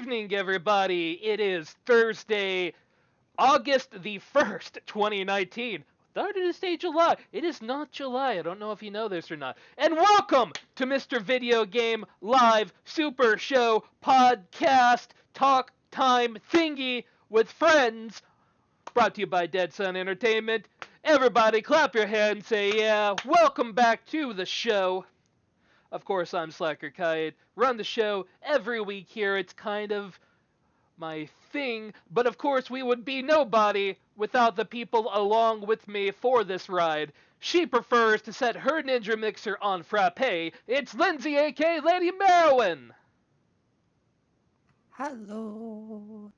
evening, everybody. It is Thursday, August the 1st, 2019. Thought it is say July. It is not July. I don't know if you know this or not. And welcome to Mr. Video Game Live Super Show Podcast Talk Time Thingy with Friends. Brought to you by Dead Sun Entertainment. Everybody clap your hands and say yeah. Welcome back to the show. Of course, I'm Slacker Kite. Run the show every week here. It's kind of my thing, but of course, we would be nobody without the people along with me for this ride. She prefers to set her Ninja Mixer on Frappe. It's Lindsay, aka Lady Merwin. Hello.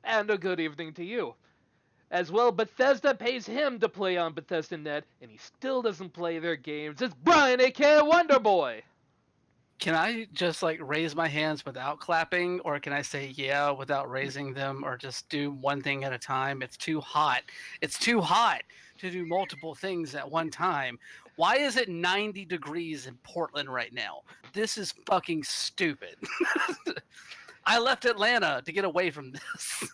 And a good evening to you. As well, Bethesda pays him to play on Bethesda.net, and he still doesn't play their games. It's Brian, aka Wonderboy. Can I just raise my hands without clapping, or can I say yeah without raising them, or just do one thing at a time? It's too hot. It's too hot to do multiple things at one time. Why is it 90 degrees in Portland right now? This is fucking stupid. I left Atlanta to get away from this.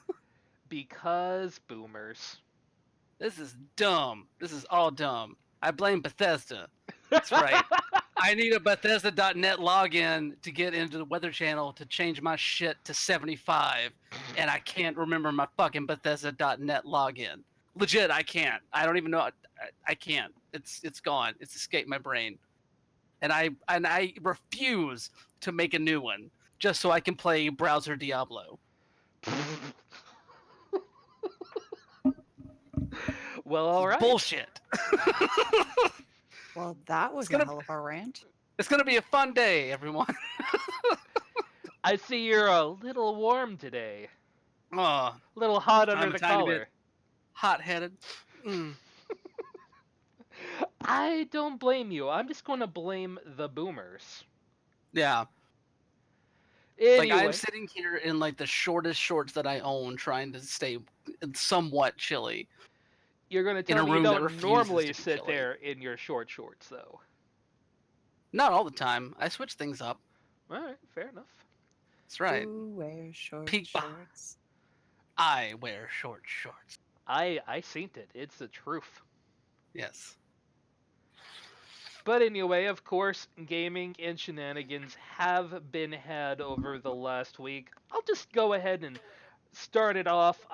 Because boomers. This is dumb. This is all dumb. I blame Bethesda. That's right. I need a Bethesda.net login to get into the Weather Channel to change my shit to 75, and I can't remember my fucking Bethesda.net login. Legit, I can't. I don't even know. I can't. It's gone. It's escaped my brain, and I refuse to make a new one just so I can play browser Diablo. Well, all right. Bullshit. Well, that was a hell of a rant. It's gonna be a fun day, everyone. I see you're a little warm today. Oh, A little hot under I'm a the tiny collar. bit hot-headed. I don't blame you. I'm just going to blame the boomers. Yeah. Anyway, I'm sitting here in the shortest shorts that I own, trying to stay somewhat chilly. you're going to in tell a me you room that don't refuses normally to be sit chilly. there in your short shorts, though. Not all the time. I switch things up. All right, fair enough. That's right. Who wears short Peek behind. shorts? I wear short shorts. I seen it. It's the truth. Yes. But anyway, of course, gaming and shenanigans have been had over the last week. I'll just go ahead and start it off.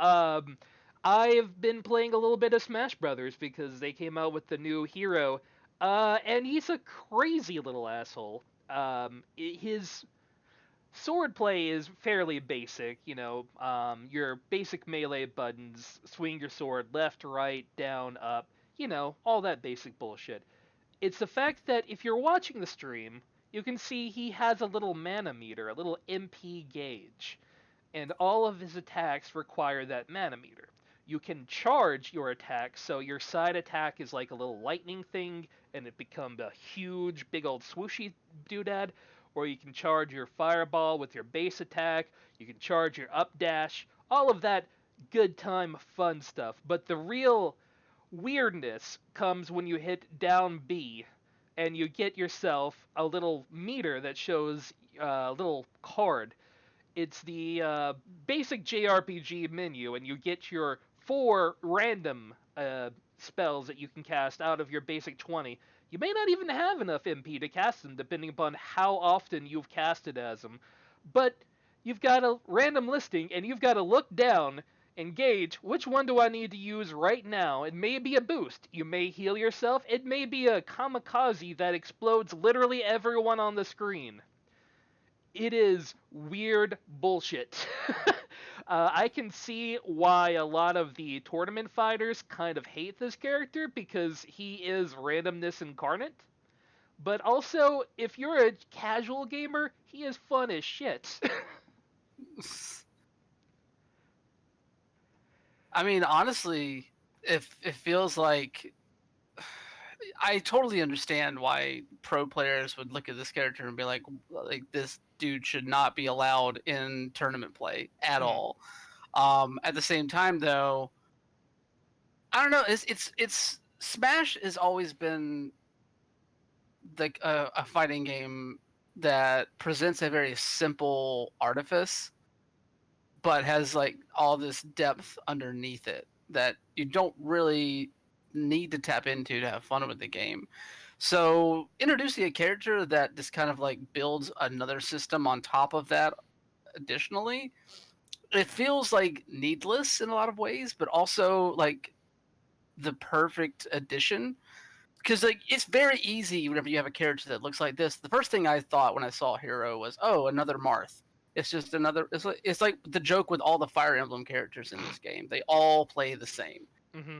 I've been playing a little bit of Smash Brothers because they came out with the new hero, and he's a crazy little asshole. His swordplay is fairly basic, your basic melee buttons, swing your sword left, right, down, up, all that basic bullshit. It's the fact that if you're watching the stream, you can see he has a little mana meter, a little MP gauge, and all of his attacks require that mana meter. You can charge your attack, so your side attack is like a little lightning thing, and it becomes a huge, big old swooshy doodad, or you can charge your fireball with your base attack, you can charge your up dash, all of that good time fun stuff. But the real weirdness comes when you hit down B and you get yourself a little meter that shows a little card. It's the basic JRPG menu, and you get your 4 random spells that you can cast out of your basic 20. You may not even have enough MP to cast them, depending upon how often you've casted as them. But you've got a random listing, and you've got to look down and gauge which one do I need to use right now. It may be a boost. You may heal yourself. It may be a kamikaze that explodes literally everyone on the screen. It is weird bullshit. I can see why a lot of the tournament fighters kind of hate this character because he is randomness incarnate. But also, if you're a casual gamer, he is fun as shit. I mean, honestly, if it feels like I totally understand why pro players would look at this character and be like this dude should not be allowed in tournament play at all. At the same time, though, I don't know. It's Smash has always been like a fighting game that presents a very simple artifice, but has like all this depth underneath it that you don't really need to tap into to have fun with the game. So introducing a character that just kind of like builds another system on top of that additionally, it feels like needless in a lot of ways, but also like the perfect addition. Because like it's very easy whenever you have a character that looks like this. The first thing I thought when I saw Hero was, oh, another Marth. It's just another. It's like the joke with all the Fire Emblem characters in this game. They all play the same, Hmm.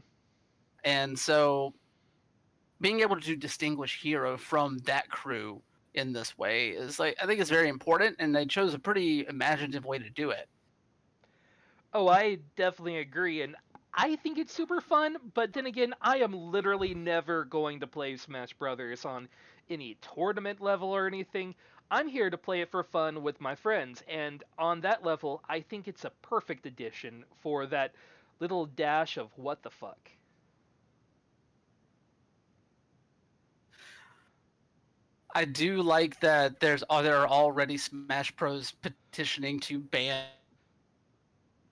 and so being able to distinguish Hero from that crew in this way is like I think it's very important, and they chose a pretty imaginative way to do it. Oh, I definitely agree, and I think it's super fun. But then again, I am literally never going to play Smash Brothers on any tournament level or anything. I'm here to play it for fun with my friends, and on that level, I think it's a perfect addition for that little dash of what the fuck. I do like that there are already Smash Pros petitioning to ban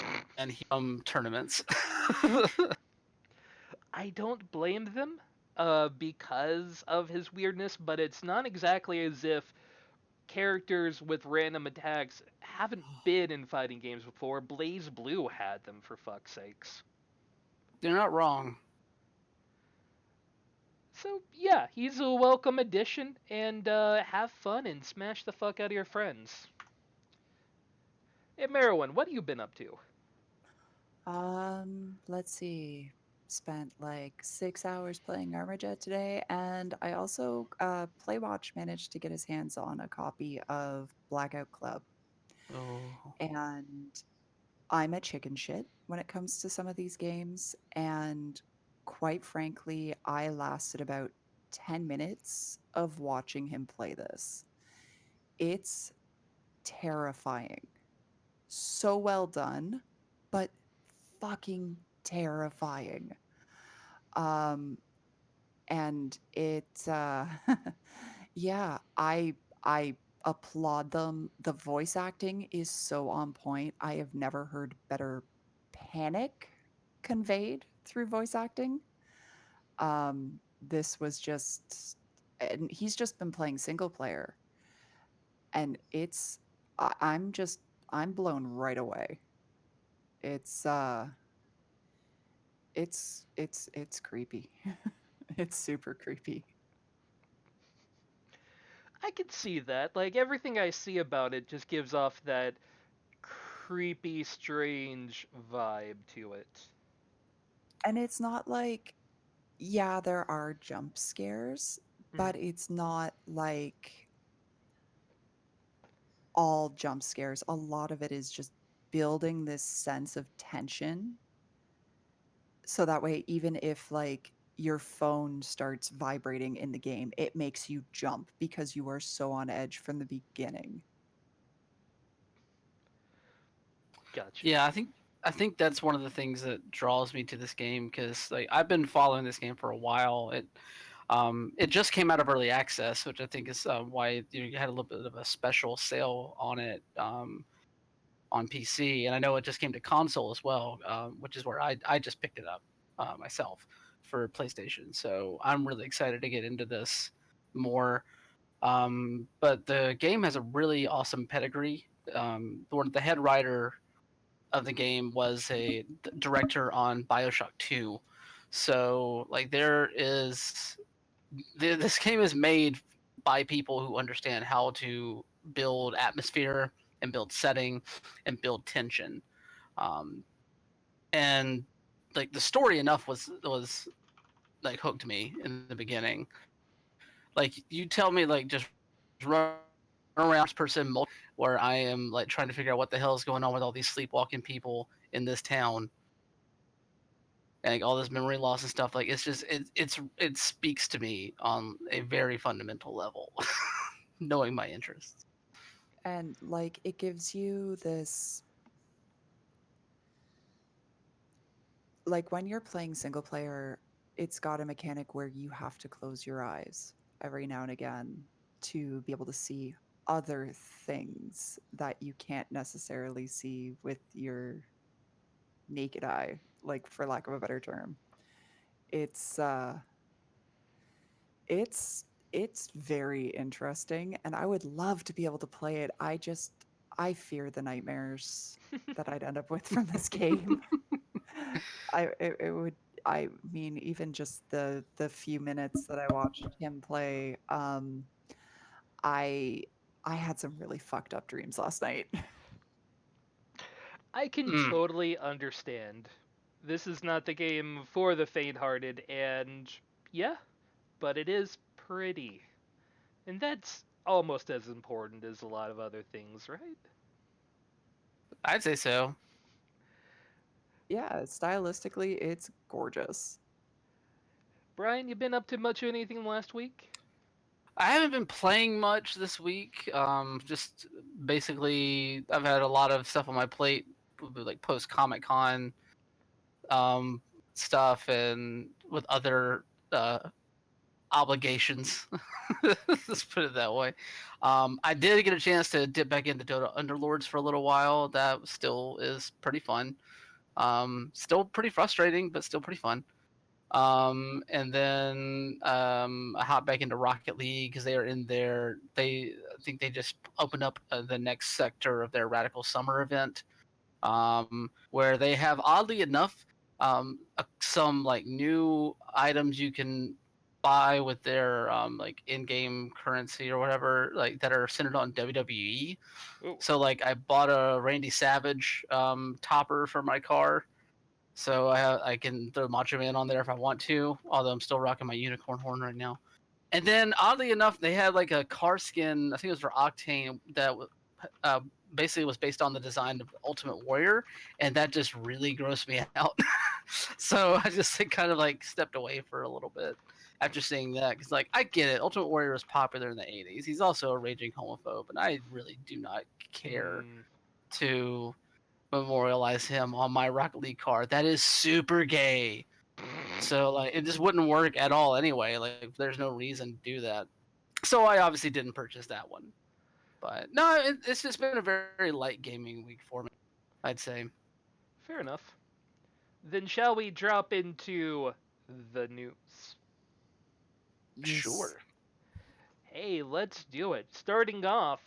him from tournaments. I don't blame them because of his weirdness, but it's not exactly as if characters with random attacks haven't been in fighting games before. Blaze Blue had them, for fuck's sakes. They're not wrong. So, yeah, he's a welcome addition, and have fun and smash the fuck out of your friends. Hey, Merowyn, what have you been up to? Let's see. Spent like 6 hours playing Armajet today, and I also Playwatch managed to get his hands on a copy of Blackout Club. Oh. And I'm a chicken shit when it comes to some of these games, and quite frankly, I lasted about 10 minutes of watching him play this. It's terrifying. So well done, but fucking terrifying. Um and yeah, I applaud them. The voice acting is so on point. I have never heard better panic conveyed through voice acting. This was just, and he's just been playing single player, and I'm just, I'm blown right away. It's it's creepy. It's super creepy. I can see that. Like, everything I see about it just gives off that creepy, strange vibe to it. And it's not like, yeah, there are jump scares, Mhm. but it's not like all jump scares. A lot of it is just building this sense of tension. So that way, even if like your phone starts vibrating in the game, it makes you jump because you are so on edge from the beginning. Gotcha. Yeah, I think that's one of the things that draws me to this game because like I've been following this game for a while. It just came out of early access, which I think is why you had a little bit of a special sale on it on PC, and I know it just came to console as well, which is where I just picked it up myself for PlayStation. So I'm really excited to get into this more. But the game has a really awesome pedigree. The head writer of the game was a director on Bioshock 2. So like this game is made by people who understand how to build atmosphere and build setting and build tension. Um, and like the story enough was like hooked me in the beginning. Like you tell me like just run around first person where I am like trying to figure out what the hell is going on with all these sleepwalking people in this town and like all this memory loss and stuff. Like it speaks to me on a very fundamental level, knowing my interests. And like it gives you this, like when you're playing single player, it's got a mechanic where you have to close your eyes every now and again to be able to see. other things that you can't necessarily see with your naked eye, like for lack of a better term. It's uh it's it's very interesting and I would love to be able to play it. I fear the nightmares that I'd end up with from this game. It would I mean even just the few minutes that I watched him play I I had some really fucked up dreams last night. I can Mm. totally understand. This is not the game for the faint-hearted, and yeah, but it is pretty. And that's almost as important as a lot of other things, right? I'd say so. Yeah, stylistically it's gorgeous. Brian, you been up to much of anything last week? I haven't been playing much this week. Just basically, I've had a lot of stuff on my plate, like post Comic Con um, stuff, and with other uh, obligations. Let's put it that way. I did get a chance to dip back into Dota Underlords for a little while. That still is pretty fun. Still pretty frustrating, but still pretty fun. And then I hopped back into Rocket League because they are in their. I think they just opened up the next sector of their Radical Summer event, where they have oddly enough some like new items you can buy with their like in-game currency or whatever, like that are centered on WWE. Oh, So like I bought a Randy Savage topper for my car, so I can throw Macho Man on there if I want to, although I'm still rocking my unicorn horn right now. And then oddly enough, they had like a car skin. I think it was for Octane that uh, basically was based on the design of Ultimate Warrior, and that just really grossed me out. So I just like, kind of like stepped away for a little bit after seeing that because like I get it, Ultimate Warrior was popular in the '80s. He's also a raging homophobe, and I really do not care hmm. to memorialize him on my Rocket League card. That is super gay. So like it just wouldn't work at all anyway. Like there's no reason to do that. So I obviously didn't purchase that one. But no, it's just been a very light gaming week for me, I'd say. Fair enough. Then shall we drop into the news? Yes. Sure. Hey, let's do it. Starting off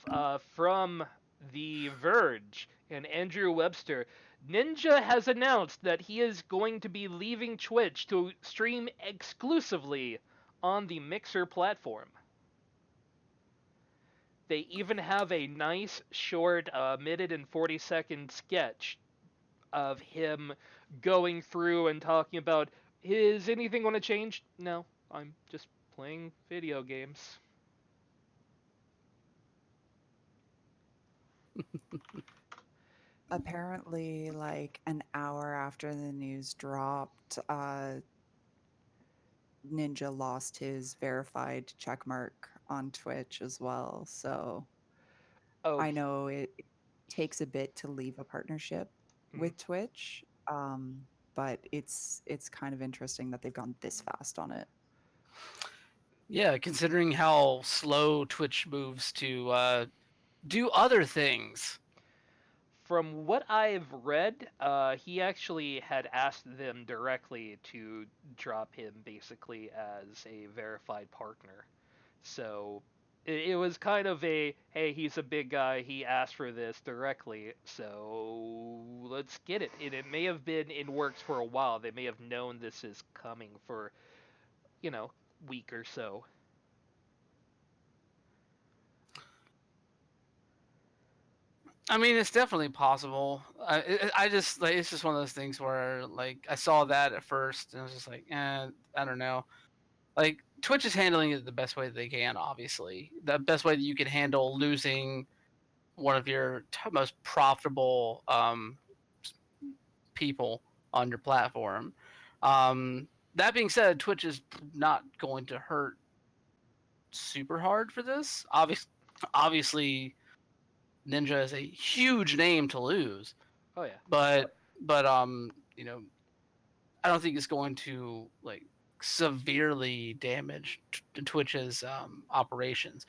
from The Verge and Andrew Webster, Ninja has announced that he is going to be leaving Twitch to stream exclusively on the Mixer platform. They even have a nice short minute and 40-second sketch of him going through and talking about, is anything going to change? No, I'm just playing video games. Apparently, like an hour after the news dropped, Ninja lost his verified checkmark on Twitch as well. So Oh, I know it takes a bit to leave a partnership mhm. with Twitch, but it's kind of interesting that they've gone this fast on it. Yeah, considering how slow Twitch moves to do other things. From what I've read, he actually had asked them directly to drop him basically as a verified partner. So it was kind of a, hey, he's a big guy, he asked for this directly, so let's get it. And it may have been in works for a while. They may have known this is coming for, you know, week or so. I mean, it's definitely possible. I just like it's just one of those things where like I saw that at first and I was just like, I don't know. Like Twitch is handling it the best way that they can. Obviously, the best way that you can handle losing one of your most profitable people on your platform. That being said, Twitch is not going to hurt super hard for this. Obviously, Ninja is a huge name to lose, Oh yeah. but you know, I don't think it's going to severely damage Twitch's operations.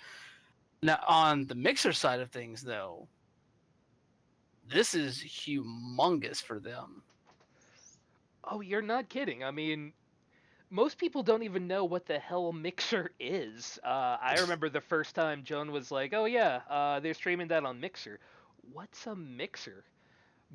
Now, on the Mixer side of things, though, this is humongous for them. Oh, you're not kidding. I mean, most people don't even know what the hell Mixer is. I remember the first time Joan was like, "Oh yeah, they're streaming that on Mixer." What's a Mixer?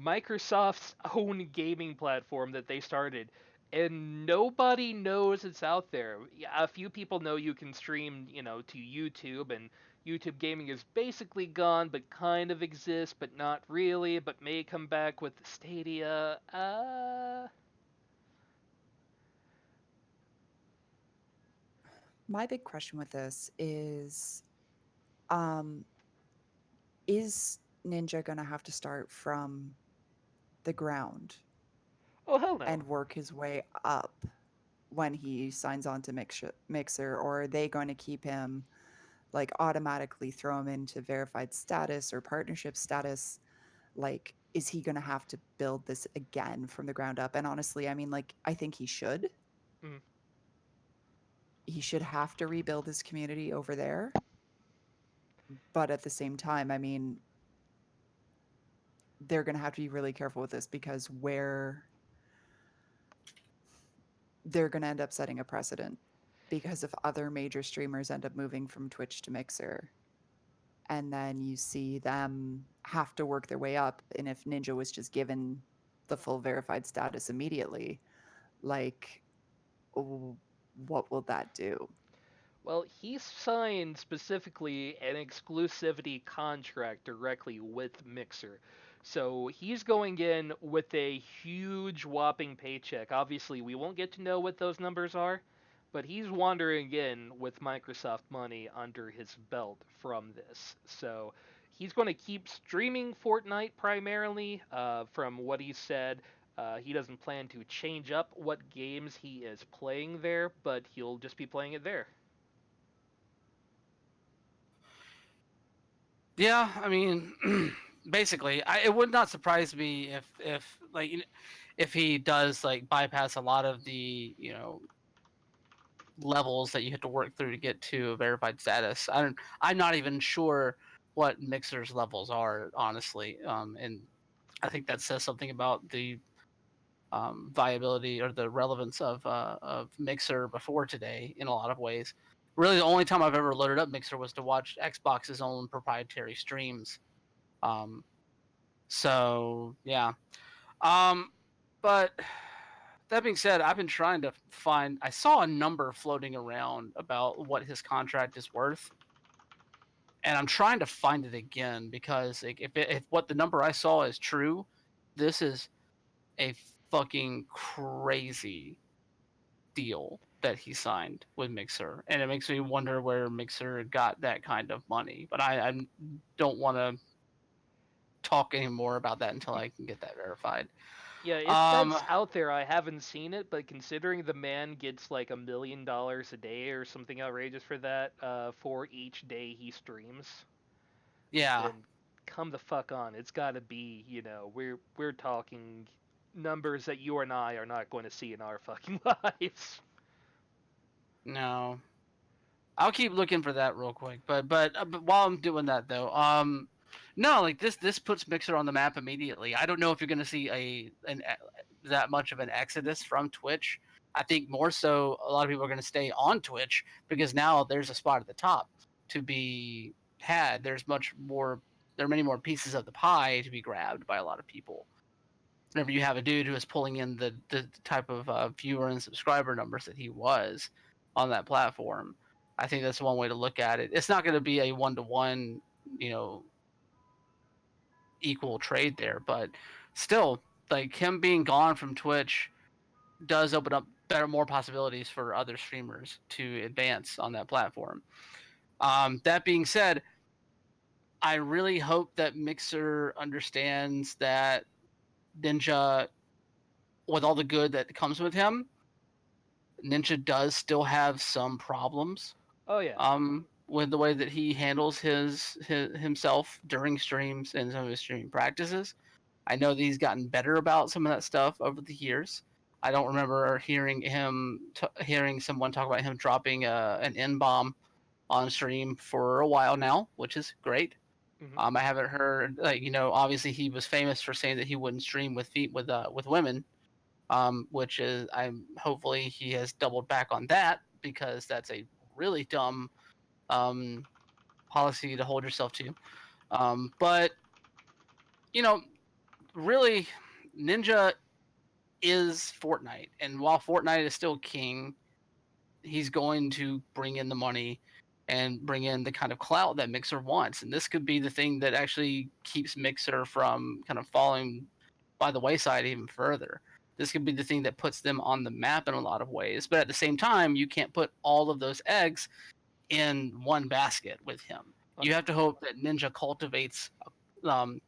Microsoft's own gaming platform that they started, and nobody knows it's out there. Yeah, a few people know you can stream, to YouTube, and YouTube gaming is basically gone, but kind of exists, but not really, but may come back with Stadia. My big question with this um, is Ninja going to have to start from the ground Oh hell no. and work his way up when he signs on to Mixer, or are they going to keep him like automatically throw him into verified status or partnership status? Like, is he going to have to build this again from the ground up? And honestly, I mean, like, I think he should. Mm. He should have to rebuild his community over there. But at the same time, I mean, they're going to have to be really careful with this because where they're going to end up setting a precedent, because if other major streamers end up moving from Twitch to Mixer, and then you see them have to work their way up, and if Ninja was just given the full verified status immediately, like, what will that do? Well, he signed specifically an exclusivity contract directly with Mixer. So he's going in with a huge whopping paycheck. Obviously, we won't get to know what those numbers are, but he's wandering in with Microsoft money under his belt from this. So he's going to keep streaming Fortnite primarily, from what he said. He doesn't plan to change up what games he is playing there, but he'll just be playing it there. Yeah, I mean, basically, it would not surprise me if like if he does like bypass a lot of the levels that you have to work through to get to a verified status. I'm not even sure what Mixer's levels are, honestly. And I think that says something about the viability or the relevance of Mixer before today in a lot of ways. Really, the only time I've ever loaded up Mixer was to watch Xbox's own proprietary streams. Um, so yeah. Um, but that being said, I've been trying to find. I saw a number floating around about what his contract is worth, and I'm trying to find it again because like, if what the number I saw is true, this is a fucking crazy deal that he signed with Mixer, and it makes me wonder where Mixer got that kind of money. But I don't want to talk anymore about that until I can get that verified. Yeah, if Um, that's out there, I haven't seen it, but considering the man gets like $1 million a day or something outrageous for that, for each day he streams, yeah, then come the fuck on. It's got to be, we're talking numbers that you and I are not going to see in our fucking lives. no, I'll keep looking for that real quick. But while I'm doing that though, no, like this puts Mixer on the map immediately. I don't know if you're going to see that much of an exodus from Twitch. I think more so a lot of people are going to stay on Twitch because now there's a spot at the top to be had. There's much more. There are many more pieces of the pie to be grabbed by a lot of people. Whenever you have a dude who is pulling in the type of viewer and subscriber numbers that he was on that platform, I think that's one way to look at it. It's not going to be a 1-to-1, you know, equal trade there, but still, like him being gone from Twitch does open up more possibilities for other streamers to advance on that platform. That being said, I really hope that Mixer understands that Ninja, with all the good that comes with him, Ninja does still have some problems Oh yeah. with the way that he handles his himself during streams and some of his streaming practices. I know that he's gotten better about some of that stuff over the years. I don't remember hearing someone talk about him dropping an N bomb on stream for a while now, which is great. Hmm. I haven't heard like obviously he was famous for saying that he wouldn't stream with with women, which is I'm hopefully he has doubled back on that because that's a really dumb um, policy to hold yourself to. But you know, really, Ninja is Fortnite, and while Fortnite is still king, he's going to bring in the money and bring in the kind of clout that Mixer wants. And this could be the thing that actually keeps Mixer from kind of falling by the wayside even further. This could be the thing that puts them on the map in a lot of ways. But at the same time, you can't put all of those eggs in one basket with him. You have to hope that Ninja cultivates um,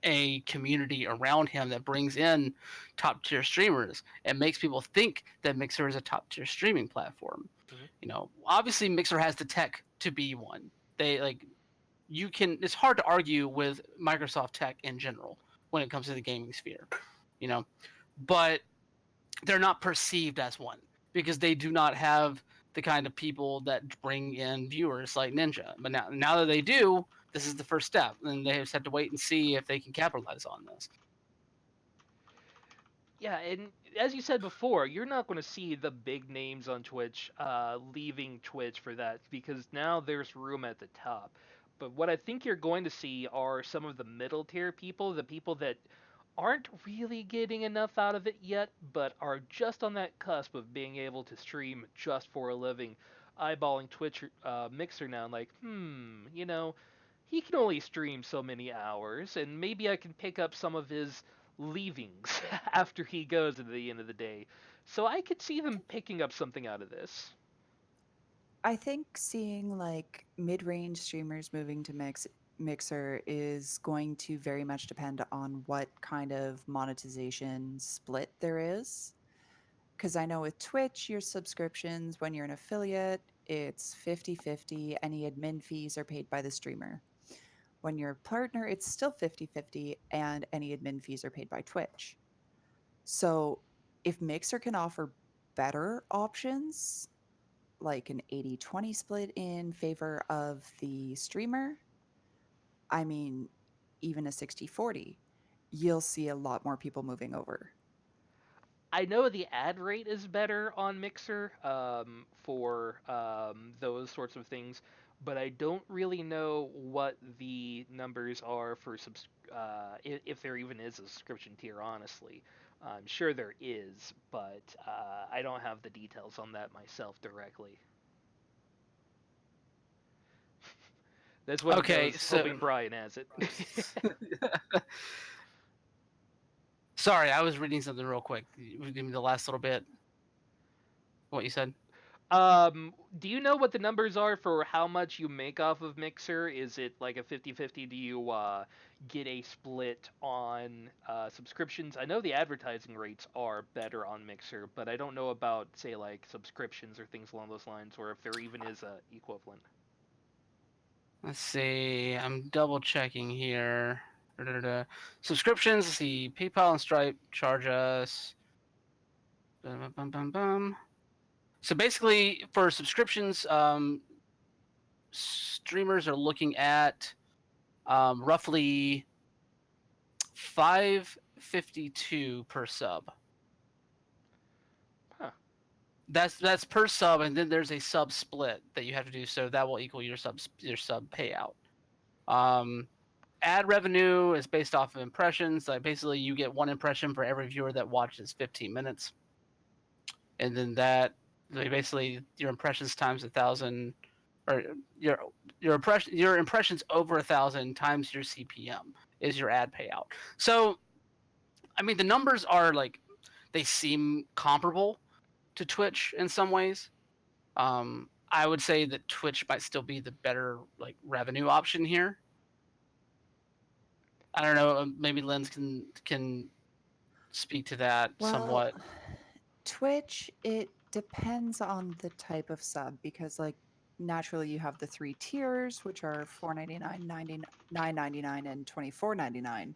a community around him that brings in top tier streamers and makes people think that Mixer is a top tier streaming platform. Hmm. Obviously Mixer has the tech to be one. They like you can it's hard to argue with Microsoft tech in general when it comes to the gaming sphere, you know. But they're not perceived as one because they do not have the kind of people that bring in viewers like Ninja. But now that they do, this is the first step, and they just have to wait and see if they can capitalize on this. Yeah, and as you said before, you're not going to see the big names on Twitch leaving Twitch for that because now there's room at the top. But what I think you're going to see are some of the middle tier people, the people that aren't really getting enough out of it yet, but are just on that cusp of being able to stream just for a living, eyeballing Twitch Mixer now, and like, he can only stream so many hours, and maybe I can pick up some of his leavings after he goes at the end of the day. So I could see them picking up something out of this. I think seeing like mid-range streamers moving to Mixer is going to very much depend on what kind of monetization split there is. Because I know with Twitch, your subscriptions, when you're an affiliate, it's 50-50. Any admin fees are paid by the streamer. When you're a partner, it's still 50-50, and any admin fees are paid by Twitch. So if Mixer can offer better options, like an 80-20 split in favor of the streamer, I mean, even a 60-40, you'll see a lot more people moving over. I know the ad rate is better on Mixer for those sorts of things, but I don't really know what the numbers are for if there even is a subscription tier. Honestly, I'm sure there is, but I don't have the details on that myself directly. That's one of Okay, those so hoping Brian has it. sorry, I was reading something real quick. Give me the last little bit. What you said? Do you know what the numbers are for how much you make off of Mixer? Is it like a 50-50? Do you get a split on subscriptions? I know the advertising rates are better on Mixer, but I don't know about, say, like subscriptions or things along those lines, or if there even is a equivalent. Let's see. I'm double checking here. Da-da-da. Subscriptions. Let's see. PayPal and Stripe charge us. Bum, bum, bum, bum. So basically, for subscriptions, streamers are looking at roughly 552 per sub. Huh. That's per sub, and then there's a sub split that you have to do, so that will equal your sub payout. Um, Ad revenue is based off of impressions. Like basically, you get one impression for every viewer that watches 15 minutes, and then that like basically your impressions times 1,000, or your your impressions over 1,000 times your CPM is your ad payout. So I mean, the numbers are like they seem comparable to Twitch in some ways. I would say that Twitch might still be the better like revenue option here. I don't know. Maybe Lens can speak to that Well, somewhat. Twitch, it depends on the type of sub because, like, naturally you have the three tiers, which are 4.99, 9.99, and 24.99.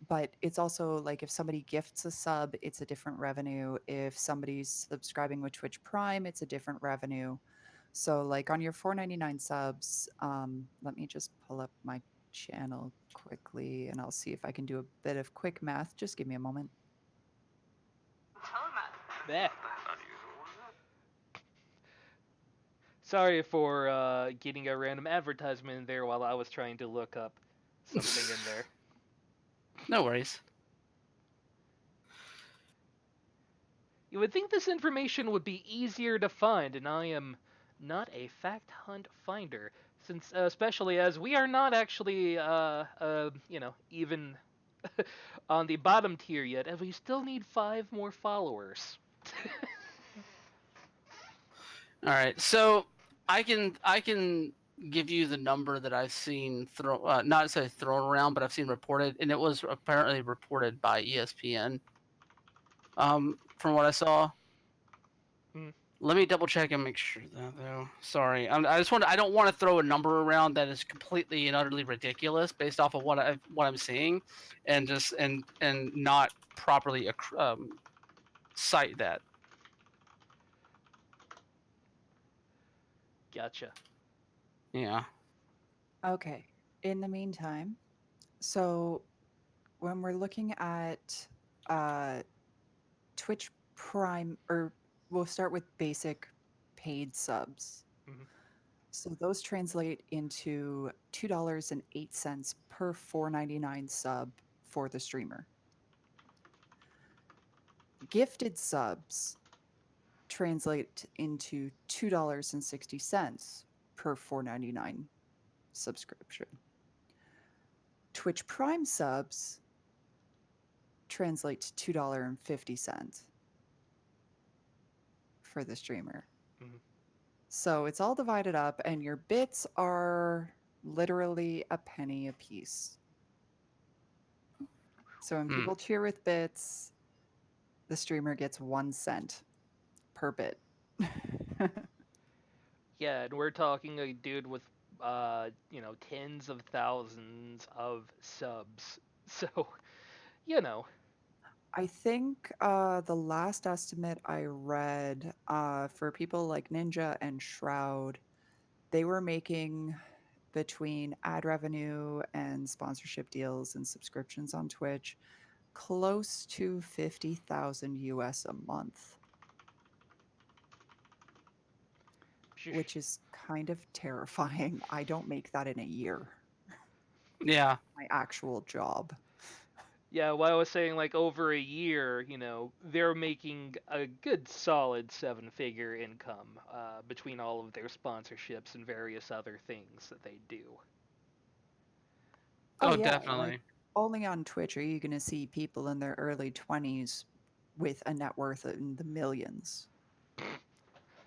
But it's also like if somebody gifts a sub, it's a different revenue. If somebody's subscribing with Twitch Prime, it's a different revenue. So, like on your 4.99 subs, let me just pull up my channel quickly and I'll see if I can do a bit of quick math. Just give me a moment. Bleh. Sorry for getting a random advertisement in there while I was trying to look up something in there. No worries. You would think this information would be easier to find, and I am not a fact hunt finder, since especially as we are not actually, even on the bottom tier yet, and we still need 5 more followers. All right, so I can give you the number that I've seen not say thrown around, but I've seen reported, and it was apparently reported by ESPN. From what I saw, Hmm. let me double check and make sure that though. Sorry, I don't want to throw a number around that is completely and utterly ridiculous based off of what I'm seeing, and just and not properly cite that. Gotcha. Yeah. Okay. In the meantime, so when we're looking at uh, Twitch Prime, or we'll start with basic paid subs. Hmm. So those translate into $2.08 per 4.99 sub for the streamer. Gifted subs translate into $2.60 per 4.99 subscription. Twitch Prime subs translate to $2.50 for the streamer. Hmm. So it's all divided up, and your bits are literally a penny a piece. So when Hmm. people cheer with bits, the streamer gets 1 cent per bit. Yeah, and we're talking a dude with, tens of thousands of subs. So, you know, I think the last estimate I read for people like Ninja and Shroud, they were making between ad revenue and sponsorship deals and subscriptions on Twitch close to 50,000 US a month, which is kind of terrifying. I don't make that in a year, Yeah. my actual job. yeah, what I was saying, like over a year, they're making a good solid 7-figure income between all of their sponsorships and various other things that they do. Oh Oh, yeah, like definitely. only on Twitch are you going to see people in their early 20s with a net worth in the millions,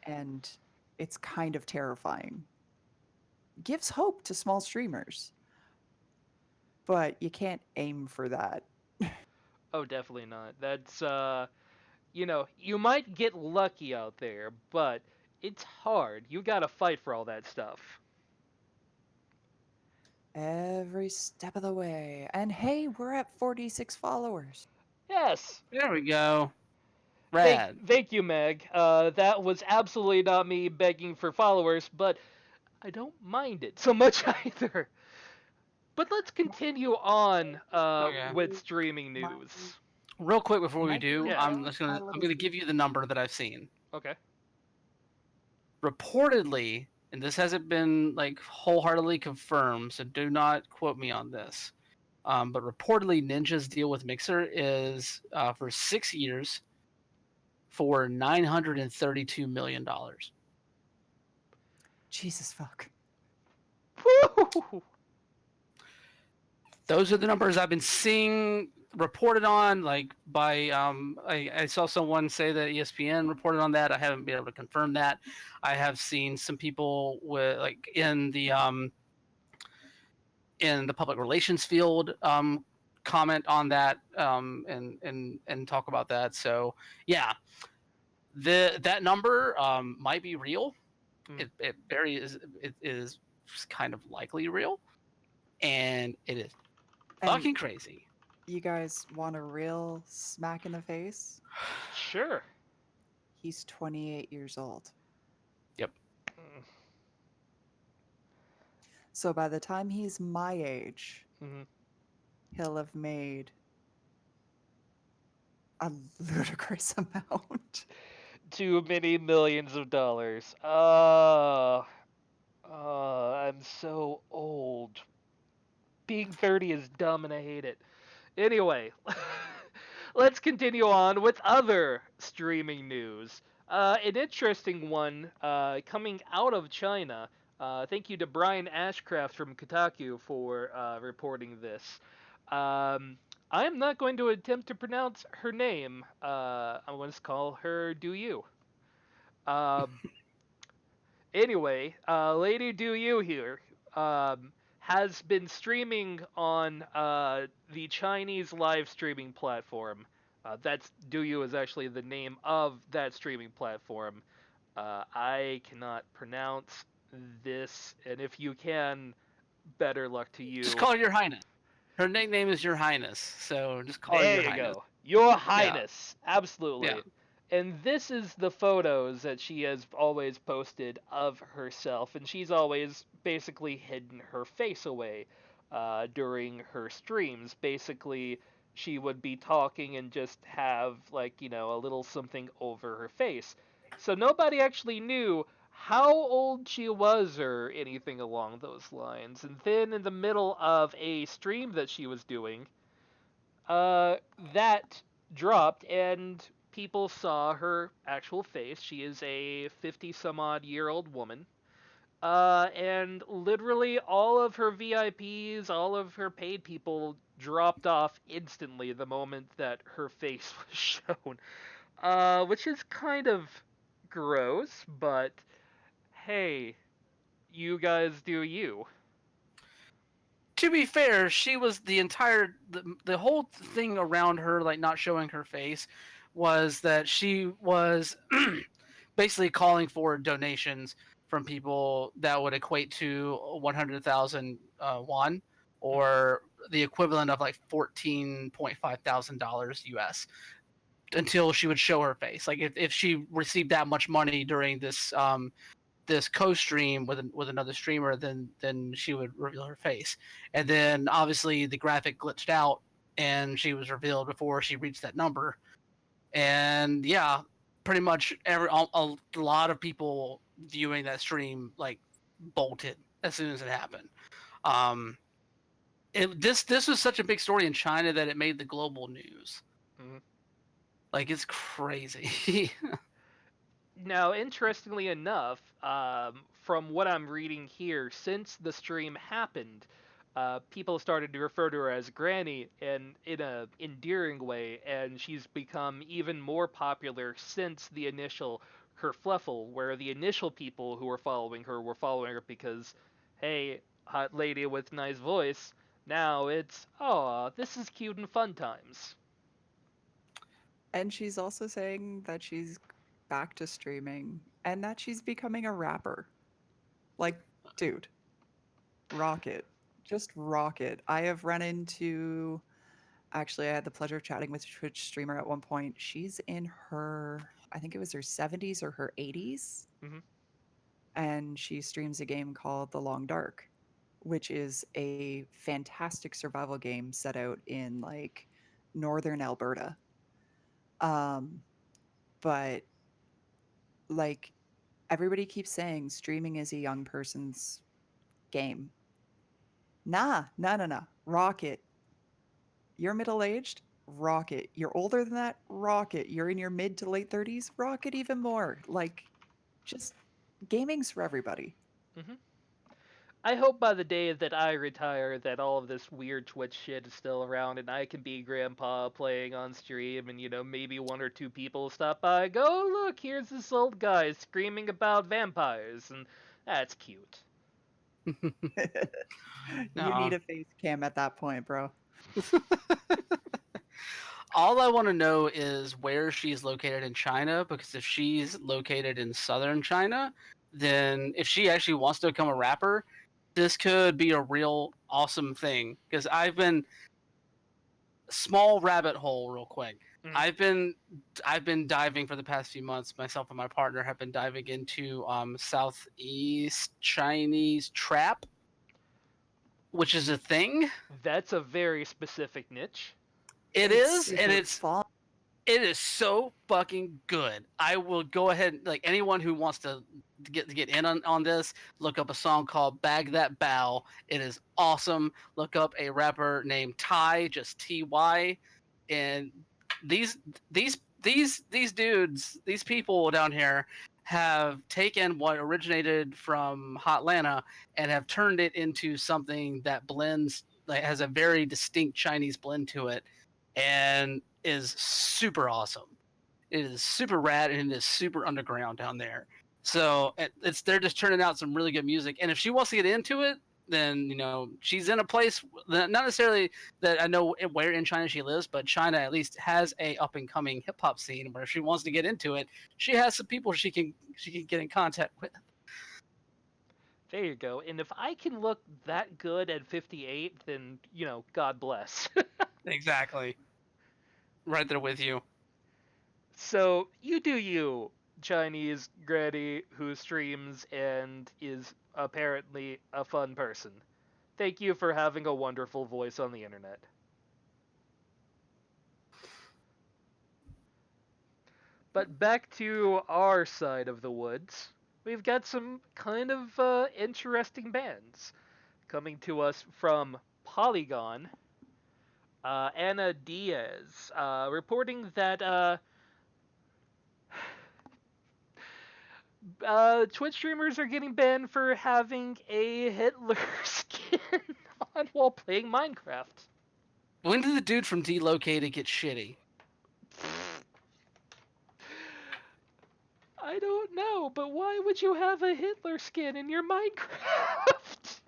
and it's kind of terrifying. Gives hope to small streamers, but you can't aim for that. Oh, definitely not. That's you might get lucky out there, but it's hard. You gotta fight for all that stuff. Every step of the way. And hey, we're at 46 followers. Yes. There we go. Thank, Rad. thank you, Meg. That was absolutely not me begging for followers, but I don't mind it so much either. But let's continue on Okay. with streaming My, news. Real quick before we my do, Yeah. my I'm little gonna give you the number that I've seen. Okay. Reportedly, and this hasn't been like wholeheartedly confirmed, so do not quote me on this. But reportedly, Ninja's deal with Mixer is for 6 years for $932 million. Jesus fuck. Woo! Those are the numbers I've been seeing reported on. Like by I saw someone say that ESPN reported on that. I haven't been able to confirm that. I have seen some people with like in the public relations field comment on that and talk about that. So yeah, that number might be real. Mm. It is kind of likely real, and it is And fucking crazy. you guys want a real smack in the face? Sure. He's 28 years old. Yep. So by the time he's my age, Hmm. he'll have made a ludicrous amount. Too many millions of dollars. I'm so old. Being 30 is dumb and I hate it. Anyway, let's continue on with other streaming news. An interesting one coming out of China. Thank you to Brian Ashcraft from Kotaku for reporting this. Um, I am not going to attempt to pronounce her name. I'm going to call her Do You. Um, Anyway, Lady Do You here has been streaming on the Chinese live streaming platform. That's Do You is actually the name of that streaming platform. I cannot pronounce this, and if you can, better luck to Just you. call her Your Highness. Her nickname is Your Highness, so just call her There Your you Highness. go. Your Yeah, Highness. yeah. Absolutely. And this is the photos that she has always posted of herself. And she's always basically hidden her face away during her streams. Basically, she would be talking and just have, like, a little something over her face. So nobody actually knew how old she was or anything along those lines. And then in the middle of a stream that she was doing, that dropped and people saw her actual face. She is a 50 some odd year old woman. And literally all of her VIPs, all of her paid people dropped off instantly the moment that her face was shown. Which is kind of gross, but hey, you guys do you. To be fair, she was the whole thing around her, like not showing her face, was that she was basically calling for donations from people that would equate to 100,000 won, Mm-hmm. or the equivalent of like $14,500 US, until she would show her face. Like if she received that much money during this co-stream with another streamer, then she would reveal her face, and then obviously the graphic glitched out and she was revealed before she reached that number. And yeah, pretty much a lot of people viewing that stream like bolted as soon as it happened. Um, this was such a big story in China that it made the global news. Mm-hmm. Like it's crazy. Now, interestingly enough, from what I'm reading here, since the stream happened, people started to refer to her as Granny in a endearing way, and she's become even more popular since the initial kerfluffle, where the initial people who were following her because, hey, hot lady with nice voice. Now it's, oh, this is cute and fun times. And she's also saying that she's back to streaming and that she's becoming a rapper. Like, dude, rock it. Just rock it. I have run into actually I had the pleasure of chatting with a Twitch streamer at one point. She's in her I think it was her 70s or her 80s, Hmm. and she streams a game called The Long Dark, which is a fantastic survival game set out in like northern Alberta. Um, but like everybody keeps saying streaming is a young person's game. Nah, no, no, no. Rocket. You're middle aged? Rocket. You're older than that? Rocket. You're in your mid to late 30s? Rocket even more. Like, just gaming's for everybody. Hmm. I hope by the day that I retire that all of this weird Twitch shit is still around and I can be grandpa playing on stream and maybe one or two people stop by and go, oh, look, here's this old guy screaming about vampires and that's cute. You need No. a face cam at that point, bro. All I want to know is where she's located in China, because if she's located in southern China, then if she actually wants to become a rapper, this could be a real awesome thing. Because small rabbit hole real quick. Mm, I've been diving for the past few months. Myself and my partner have been diving into southeast Chinese trap. which is a thing. That's a very specific niche. It It's is, and super fun. it is so fucking good. I will go ahead, like anyone who wants to get in on this, look up a song called "Bag That Bow." It is awesome. Look up a rapper named Ty, just Ty, and these these dudes, these people down here have taken what originated from Hotlanta and have turned it into something that blends, like has a very distinct Chinese blend to it, and is super awesome. It is super rad and it is super underground down there. So it's they're just turning out some really good music. And if she wants to get into it, then she's in a place, not necessarily that I know where in China she lives, but China at least has a up and coming hip hop scene where if she wants to get into it, she has some people she can get in contact with. There you go. And if I can look that good at 58, then, God bless. Exactly. Right there with you. So, you do you, Chinese granny who streams and is apparently a fun person. Thank you for having a wonderful voice on the internet. But back to our side of the woods, we've got some kind of interesting bands coming to us from Polygon. Anna Diaz reporting that Twitch streamers are getting banned for having a Hitler skin on while playing Minecraft. When did the dude from Delocated get shitty? I don't know, but why would you have a Hitler skin in your Minecraft?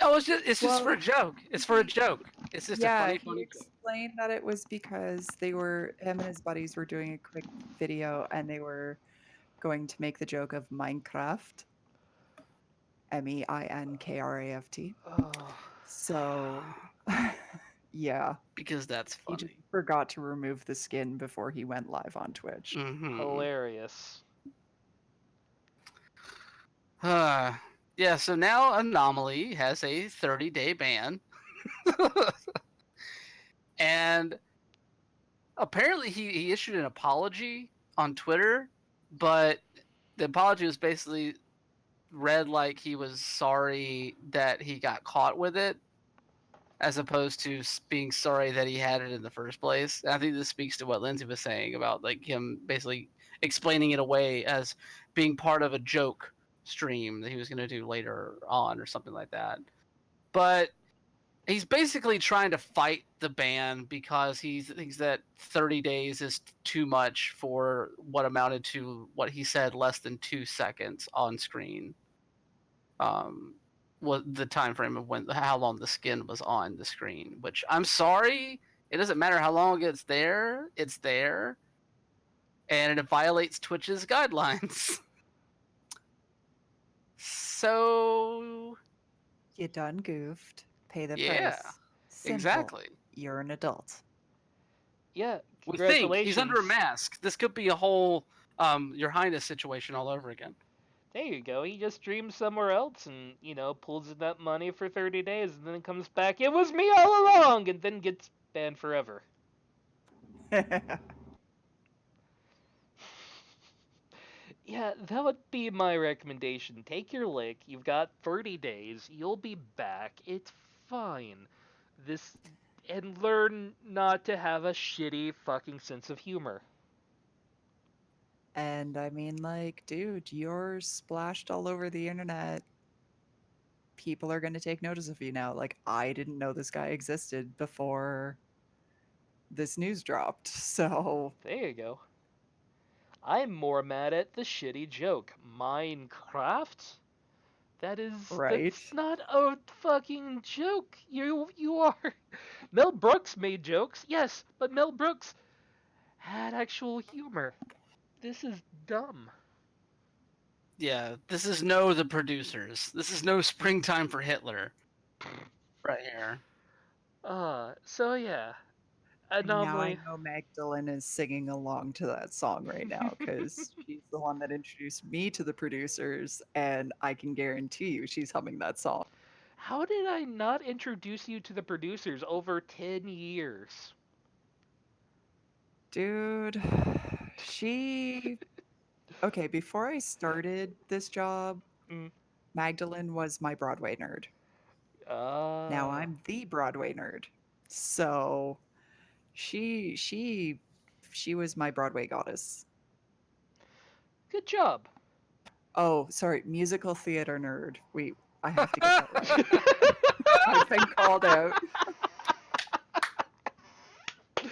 Oh, it's just for Well, a joke. It's for a joke. It's just a yeah, funny, he funny joke. explained that it was because him and his buddies were doing a quick video and they were going to make the joke of Minecraft, Minecraft. Oh, So, yeah, Because that's he just funny. forgot to remove the skin before he went live on Twitch. Mm-hmm. hilarious. Yeah, so now Anomaly has a 30-day ban. And apparently he issued an apology on Twitter, but the apology was basically read like he was sorry that he got caught with it, as opposed to being sorry that he had it in the first place. And I think this speaks to what Lindsay was saying about like him basically explaining it away as being part of a joke stream that he was going to do later on or something like that. But he's basically trying to fight the ban because he thinks that 30 days is too much for what amounted to what he said less than 2 seconds on screen. Was the time frame of how long the skin was on the screen, which I'm sorry, it doesn't matter how long it's there, and it violates Twitch's guidelines. So You done goofed. Pay the yeah, price. Simple. exactly. You're an adult. Yeah, We think he's under a congratulations. mask. This could be a whole Your Highness situation all over again. There you go. He just streams somewhere else and, pulls in that money for 30 days and then comes back, it was me all along, and then gets banned forever. Yeah, that would be my recommendation. Take your lick. You've got 30 days. You'll be back. It's fine. This and learn not to have a shitty fucking sense of humor. And I mean, like, dude, you're splashed all over the internet. People are going to take notice of you now. Like, I didn't know this guy existed before this news dropped. So, There you go. I'm more mad at the shitty joke. Minecraft? right. That's not a fucking joke. You are Mel Brooks made jokes, yes, but Mel Brooks had actual humor. This is dumb. Yeah, this is no the producers. This is no springtime for Hitler right here. So yeah, And now I anomaly. know Magdalene is singing along to that song right now because she's the one that introduced me to the producers, and I can guarantee you she's humming that song. How did I not introduce you to the producers over 10 years? Dude, she. Okay, before I started this job, Mm. Magdalene was my Broadway nerd. Now Ah, I'm the Broadway nerd. So she she she was my Broadway goddess. good job. Oh, sorry, musical theater nerd. I have to get that right. I've been called out.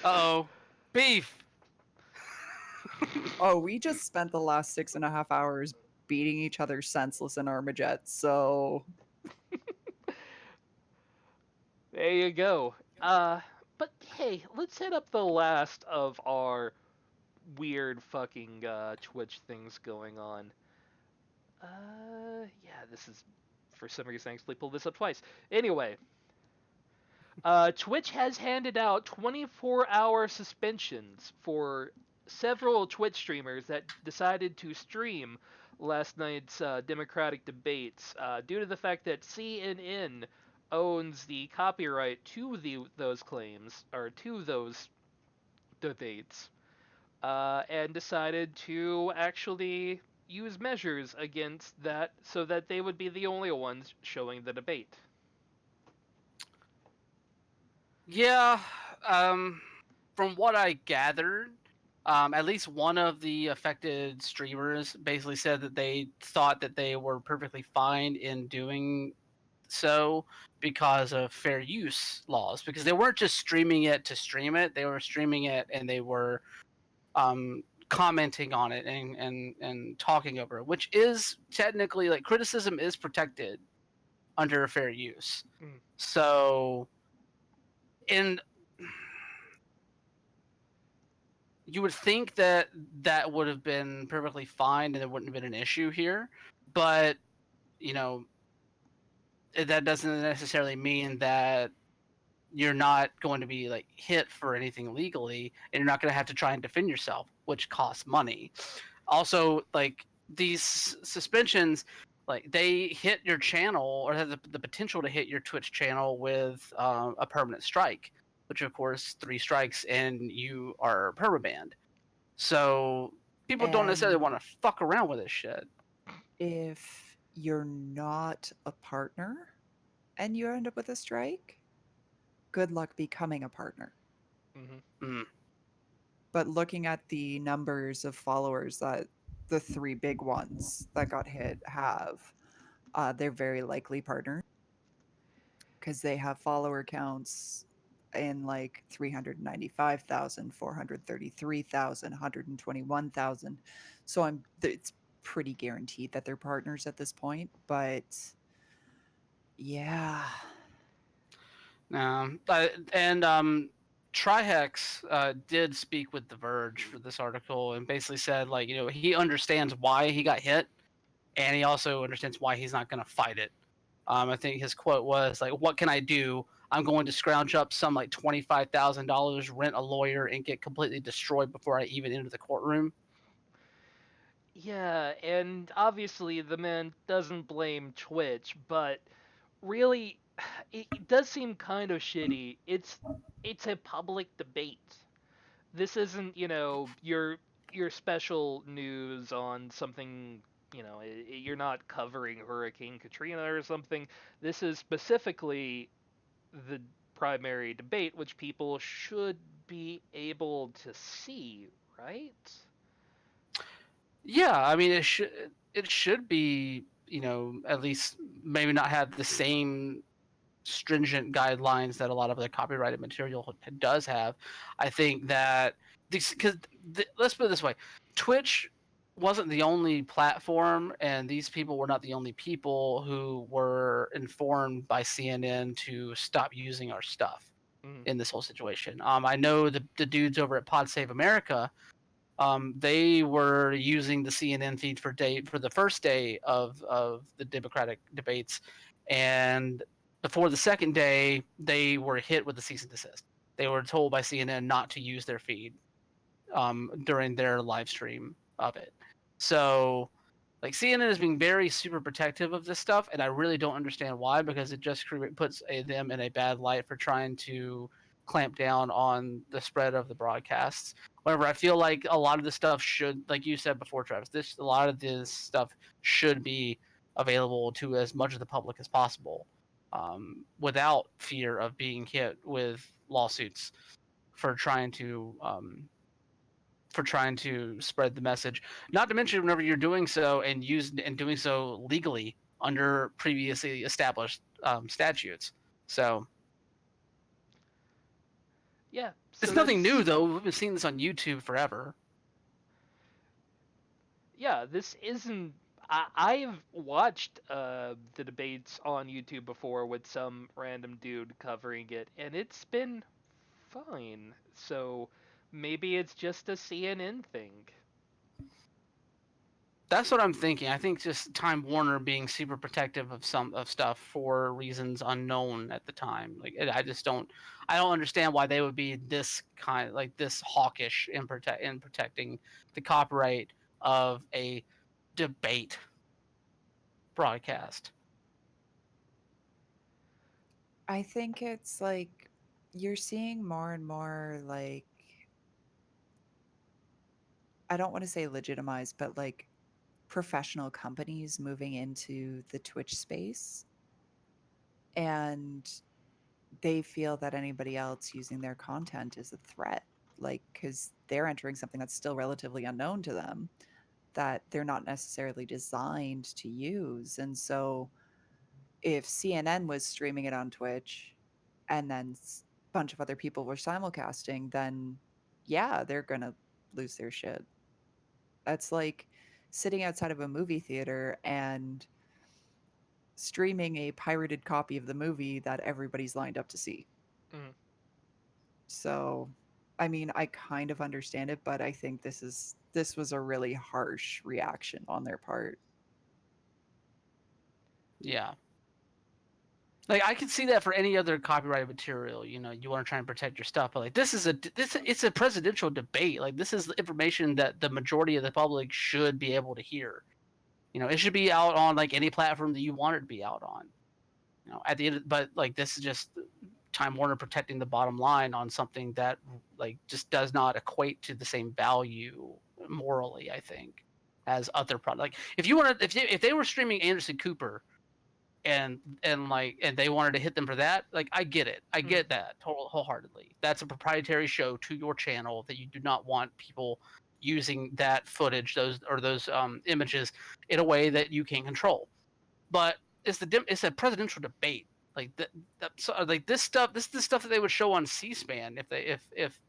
Uh-oh. Beef. Oh, we just spent the last 6.5 hours beating each other senseless in Armajet, so There you go. But hey, let's hit up the last of our weird fucking Twitch things going on. Yeah, this is for some reason I actually pulled this up twice. Anyway, Twitch has handed out 24-hour suspensions for several Twitch streamers that decided to stream last night's Democratic debates due to the fact that CNN owns the copyright to those claims or to those debates, and decided to actually use measures against that so that they would be the only ones showing the debate. Yeah, um, from what I gathered, at least one of the affected streamers basically said that they thought that they were perfectly fine in doing so because of fair use laws. Because they weren't just streaming it to stream it; they were streaming it and they were commenting on it and talking over it, which is technically like criticism is protected under fair use. Mm. So, in you would think that that would have been perfectly fine and there wouldn't have been an issue here, but you know that doesn't necessarily mean that you're not going to be like hit for anything legally and you're not going to have to try and defend yourself, which costs money. Also, like these suspensions, like they hit your channel or have the potential to hit your Twitch channel with a permanent strike, which of course 3 strikes and you are permabanned. So people don't necessarily and want to fuck around with this shit. if you're not a partner and you end up with a strike, good luck becoming a partner. Mm-hmm. Mm. But looking at the numbers of followers that the three big ones that got hit have, they're very likely partners because they have follower counts in like 395,000, 433,000, 121,000. So it's pretty guaranteed that they're partners at this point, but yeah. And Trihex did speak with The Verge for this article and basically said, like, he understands why he got hit, and he also understands why he's not going to fight it. I think his quote was like, "What can I do? I'm going to scrounge up some like $25,000, rent a lawyer, and get completely destroyed before I even enter the courtroom." Yeah, and obviously the man doesn't blame Twitch, but really, it does seem kind of shitty. It's a public debate. This isn't, your special news on something, you're not covering Hurricane Katrina or something. This is specifically the primary debate, which people should be able to see, right? Yeah, I mean it should be, at least maybe not have the same stringent guidelines that a lot of the copyrighted material does have. I think that because let's put it this way, Twitch wasn't the only platform, and these people were not the only people who were informed by CNN to stop using our stuff Mm. in this whole situation. I know the dudes over at Pod Save America, they were using the CNN feed for the first day of the Democratic debates, and before the second day, they were hit with the cease and desist. They were told by CNN not to use their feed during their live stream of it. So Like CNN is being very super protective of this stuff, and I really don't understand why, because it just puts them in a bad light for trying to clamp down on the spread of the broadcasts. Whenever I feel like a lot of this stuff should, like you said before, Travis, a lot of this stuff should be available to as much of the public as possible, without fear of being hit with lawsuits for trying to spread the message. Not to mention, whenever you're doing so and doing so legally under previously established statutes. So Yeah, it's so nothing new, this though. We've been seeing this on YouTube forever. yeah, this isn't. I've watched the debates on YouTube before with some random dude covering it, and it's been fine. So maybe it's just a CNN thing. That's what I'm thinking. I think just Time Warner being super protective of some of stuff for reasons unknown at the time. Like I don't understand why they would be this kind, like this hawkish in protecting the copyright of a debate broadcast. I think it's like you're seeing more and more like I don't want to say legitimized, but like professional companies moving into the Twitch space and they feel that anybody else using their content is a threat. Like, because they're entering something that's still relatively unknown to them that they're not necessarily designed to use. And so if CNN was streaming it on Twitch and then a bunch of other people were simulcasting, then yeah, they're going to lose their shit. That's like sitting outside of a movie theater and streaming a pirated copy of the movie that everybody's lined up to see. Mm. So, I mean, I kind of understand it, but I think this was a really harsh reaction on their part. Yeah. Like I can see that for any other copyrighted material, you want to try and protect your stuff, but like it's a presidential debate. Like this is information that the majority of the public should be able to hear. It should be out on like any platform that you want it to be out on. At the end, but like this is just Time Warner protecting the bottom line on something that like just does not equate to the same value morally, I think, as other products. Like if you wanted, if they were streaming Anderson Cooper and they wanted to hit them for that, like I get it, I Mm. get that wholeheartedly. That's a proprietary show to your channel that you do not want people using that footage, those images, in a way that you can't control. But it's a presidential debate. Like like this stuff. This is the stuff that they would show on C-SPAN if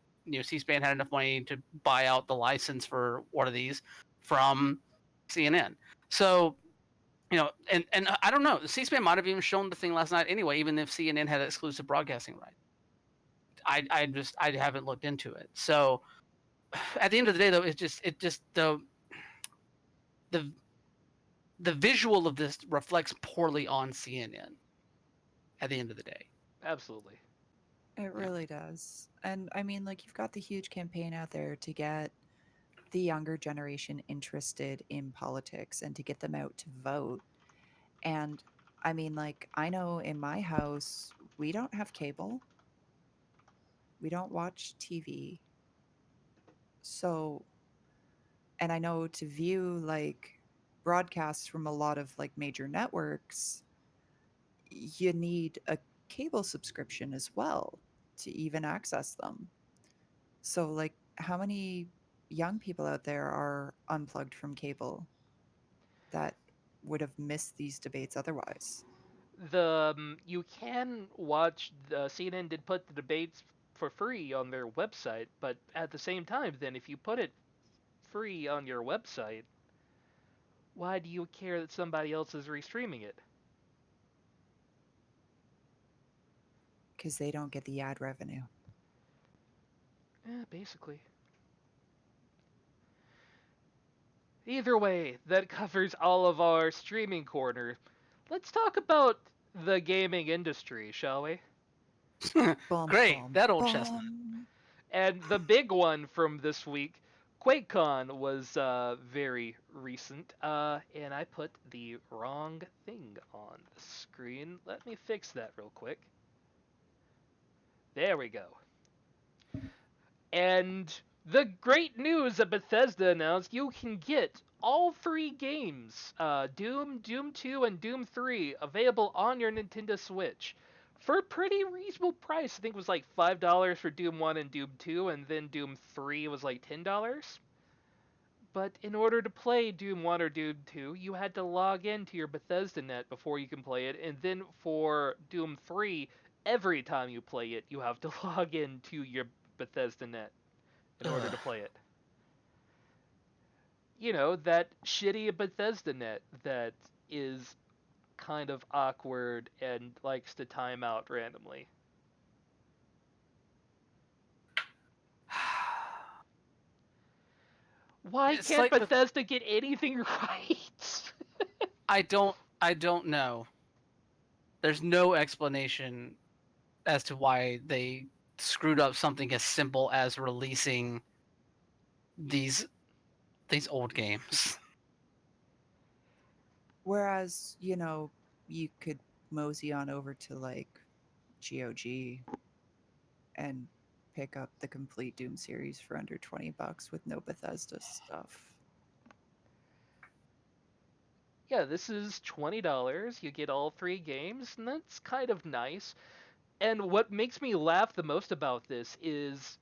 C-SPAN had enough money to buy out the license for one of these from CNN. So and I don't know. C-SPAN might have even shown the thing last night anyway, even if CNN had exclusive broadcasting rights. I haven't looked into it. So at the end of the day, though, it just the the visual of this reflects poorly on CNN. At the end of the day, Absolutely. It yeah, really does. And I mean, like, you've got the huge campaign out there to get the younger generation interested in politics and to get them out to vote. And I mean, like, I know in my house, we don't have cable, we don't watch TV. So, and I know to view like broadcasts from a lot of like major networks, you need a cable subscription as well to even access them. So, like, how many young people out there are unplugged from cable that would have missed these debates otherwise? You can watch the CNN did put the debates for free on their website, but at the same time, then if you put it free on your website, why do you care that somebody else is restreaming it? Because they don't get the ad revenue. Basically. Either way, that covers all of our streaming corner. Let's talk about the gaming industry, shall we? Bum, great, bum, that old chestnut. bum. And the big one from this week, QuakeCon was very recent, and I put the wrong thing on the screen. Let me fix that real quick. There we go. And the great news that Bethesda announced, you can get all three games, Doom, Doom 2, and Doom 3, available on your Nintendo Switch for a pretty reasonable price. I think it was like $5 for Doom 1 and Doom 2, and then Doom 3 was like $10. But in order to play Doom 1 or Doom 2, you had to log into your Bethesda net before you can play it, and then for Doom 3, every time you play it, you have to log into your Bethesda net in order Ugh. to play it. You know, that shitty Bethesda net that is kind of awkward and likes to time out randomly. Why It's can't like with Bethesda get anything right? I don't know. There's no explanation as to why they screwed up something as simple as releasing these these old games. Whereas, you could mosey on over to like GOG and pick up the complete Doom series for under $20 with no Bethesda stuff. Yeah, this is $20. You get all three games, and that's kind of nice. And what makes me laugh the most about this is,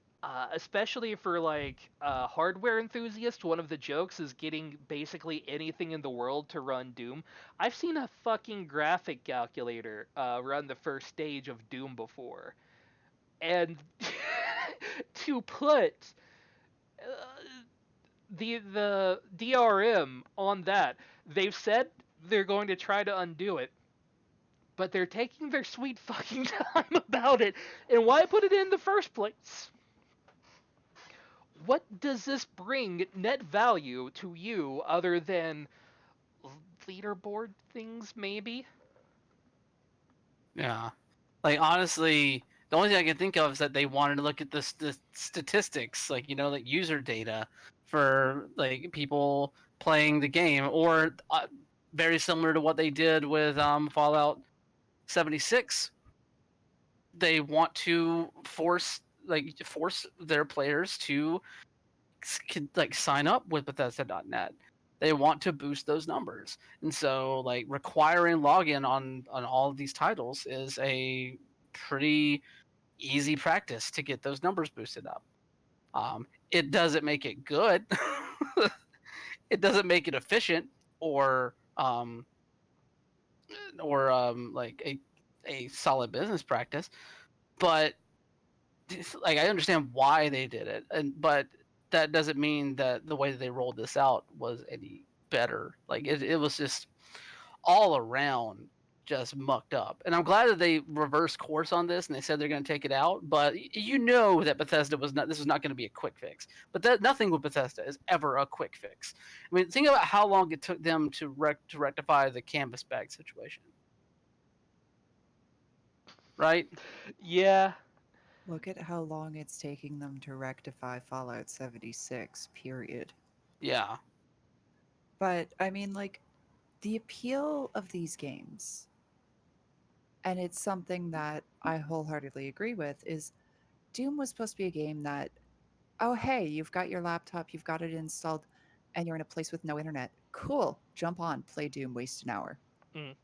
especially for like hardware enthusiasts, one of the jokes is getting basically anything in the world to run Doom. I've seen a fucking graphic calculator run the first stage of Doom before, and to put the DRM on that, they've said they're going to try to undo it, but they're taking their sweet fucking time about it. And why put it in the first place? What does this bring net value to you other than leaderboard things, maybe? Yeah. Like honestly, the only thing I can think of is that they wanted to look at the statistics, like like user data for like people playing the game, or very similar to what they did with Fallout 76. They want to force their players to like sign up with Bethesda.net. They want to boost those numbers, and so like requiring login on all of these titles is a pretty easy practice to get those numbers boosted up. It doesn't make it good. It doesn't make it efficient or like a solid business practice, but like I understand why they did it, but that doesn't mean that the way that they rolled this out was any better. Like it was just all around just mucked up. And I'm glad that they reversed course on this and they said they're going to take it out. But that Bethesda was not. This was not going to be a quick fix. But nothing with Bethesda is ever a quick fix. I mean, think about how long it took them to rectify the canvas bag situation, right? Yeah. Look at how long it's taking them to rectify Fallout 76, period. Yeah, But I mean, like, the appeal of these games, and it's something that I wholeheartedly agree with, is Doom was supposed to be a game that, oh, hey, you've got your laptop, you've got it installed, and you're in a place with no internet. Cool. Jump on, play Doom, waste an hour. Mm.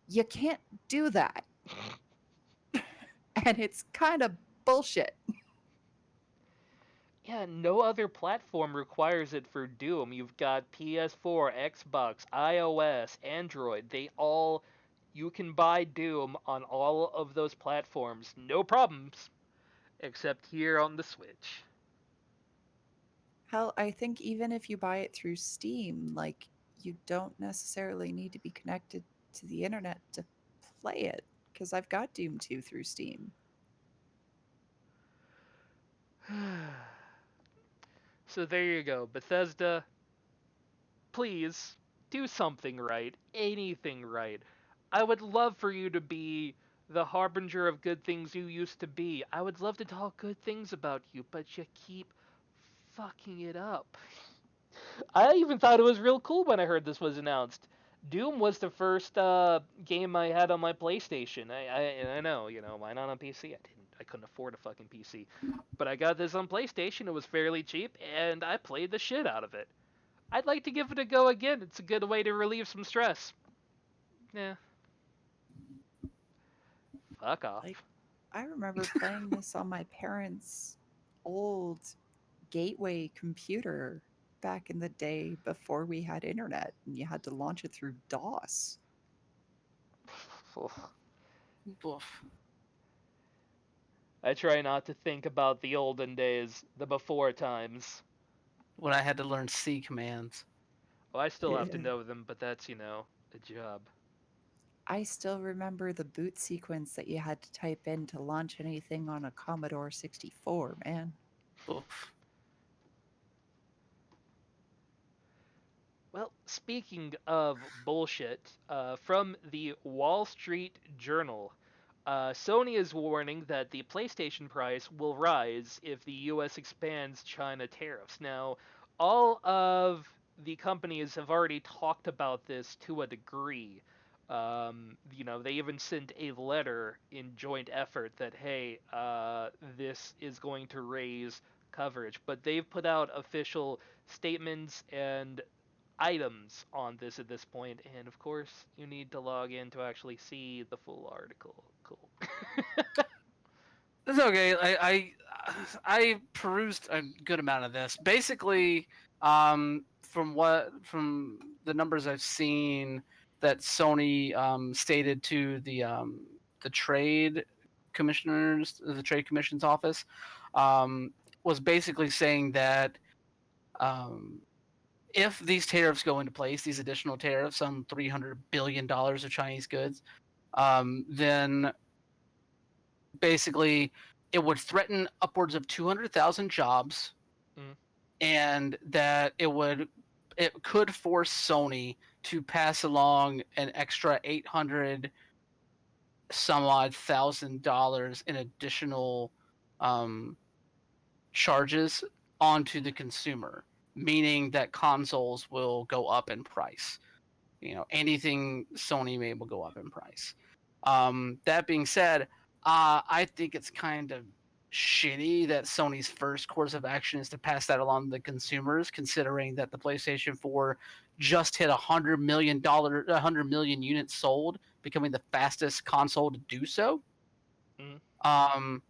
You can't do that. And it's kind of bullshit. Yeah, no other platform requires it for Doom. You've got PS4, Xbox, iOS, Android. You can buy Doom on all of those platforms. No problems, except here on the Switch. Hell, I think even if you buy it through Steam, like, you don't necessarily need to be connected to the internet to play it, because I've got Doom 2 through Steam. So there you go. Bethesda, please do something right. Anything right. I would love for you to be the harbinger of good things you used to be. I would love to talk good things about you, but you keep fucking it up. I even thought it was real cool when I heard this was announced. Doom was the first game I had on my PlayStation. I know, why not on PC? I couldn't afford a fucking PC, but I got this on PlayStation. It was fairly cheap, and I played the shit out of it. I'd like to give it a go again. It's a good way to relieve some stress. Yeah, fuck Like, off. I remember playing this on my parents' old gateway computer back in the day before we had internet and you had to launch it through DOS. Oof. I try not to think about the olden days, the before times. When I had to learn C commands. Well, I still have to know them, but that's, a job. I still remember the boot sequence that you had to type in to launch anything on a Commodore 64, man. Oof. Well, speaking of bullshit, from the Wall Street Journal, Sony is warning that the PlayStation price will rise if the US expands China tariffs. Now, all of the companies have already talked about this to a degree. They even sent a letter in joint effort that, hey, this is going to raise coverage. But they've put out official statements and items on this at this point, and of course, you need to log in to actually see the full article. Cool. It's okay. I perused a good amount of this. Basically, from the numbers I've seen that Sony stated to the trade commissioners, the trade commission's office, um, was basically saying that um, if these tariffs go into place, these additional tariffs on $300 billion of Chinese goods, then basically it would threaten upwards of 200,000 jobs, Mm. and that it could force Sony to pass along an extra 800 some odd $1,000 in additional um, charges onto the consumer, meaning that consoles will go up in price. Anything Sony made will go up in price. That being said, I think it's kind of shitty that Sony's first course of action is to pass that along to the consumers, considering that the PlayStation 4 just hit $100 million units sold, becoming the fastest console to do so. Mm. Um,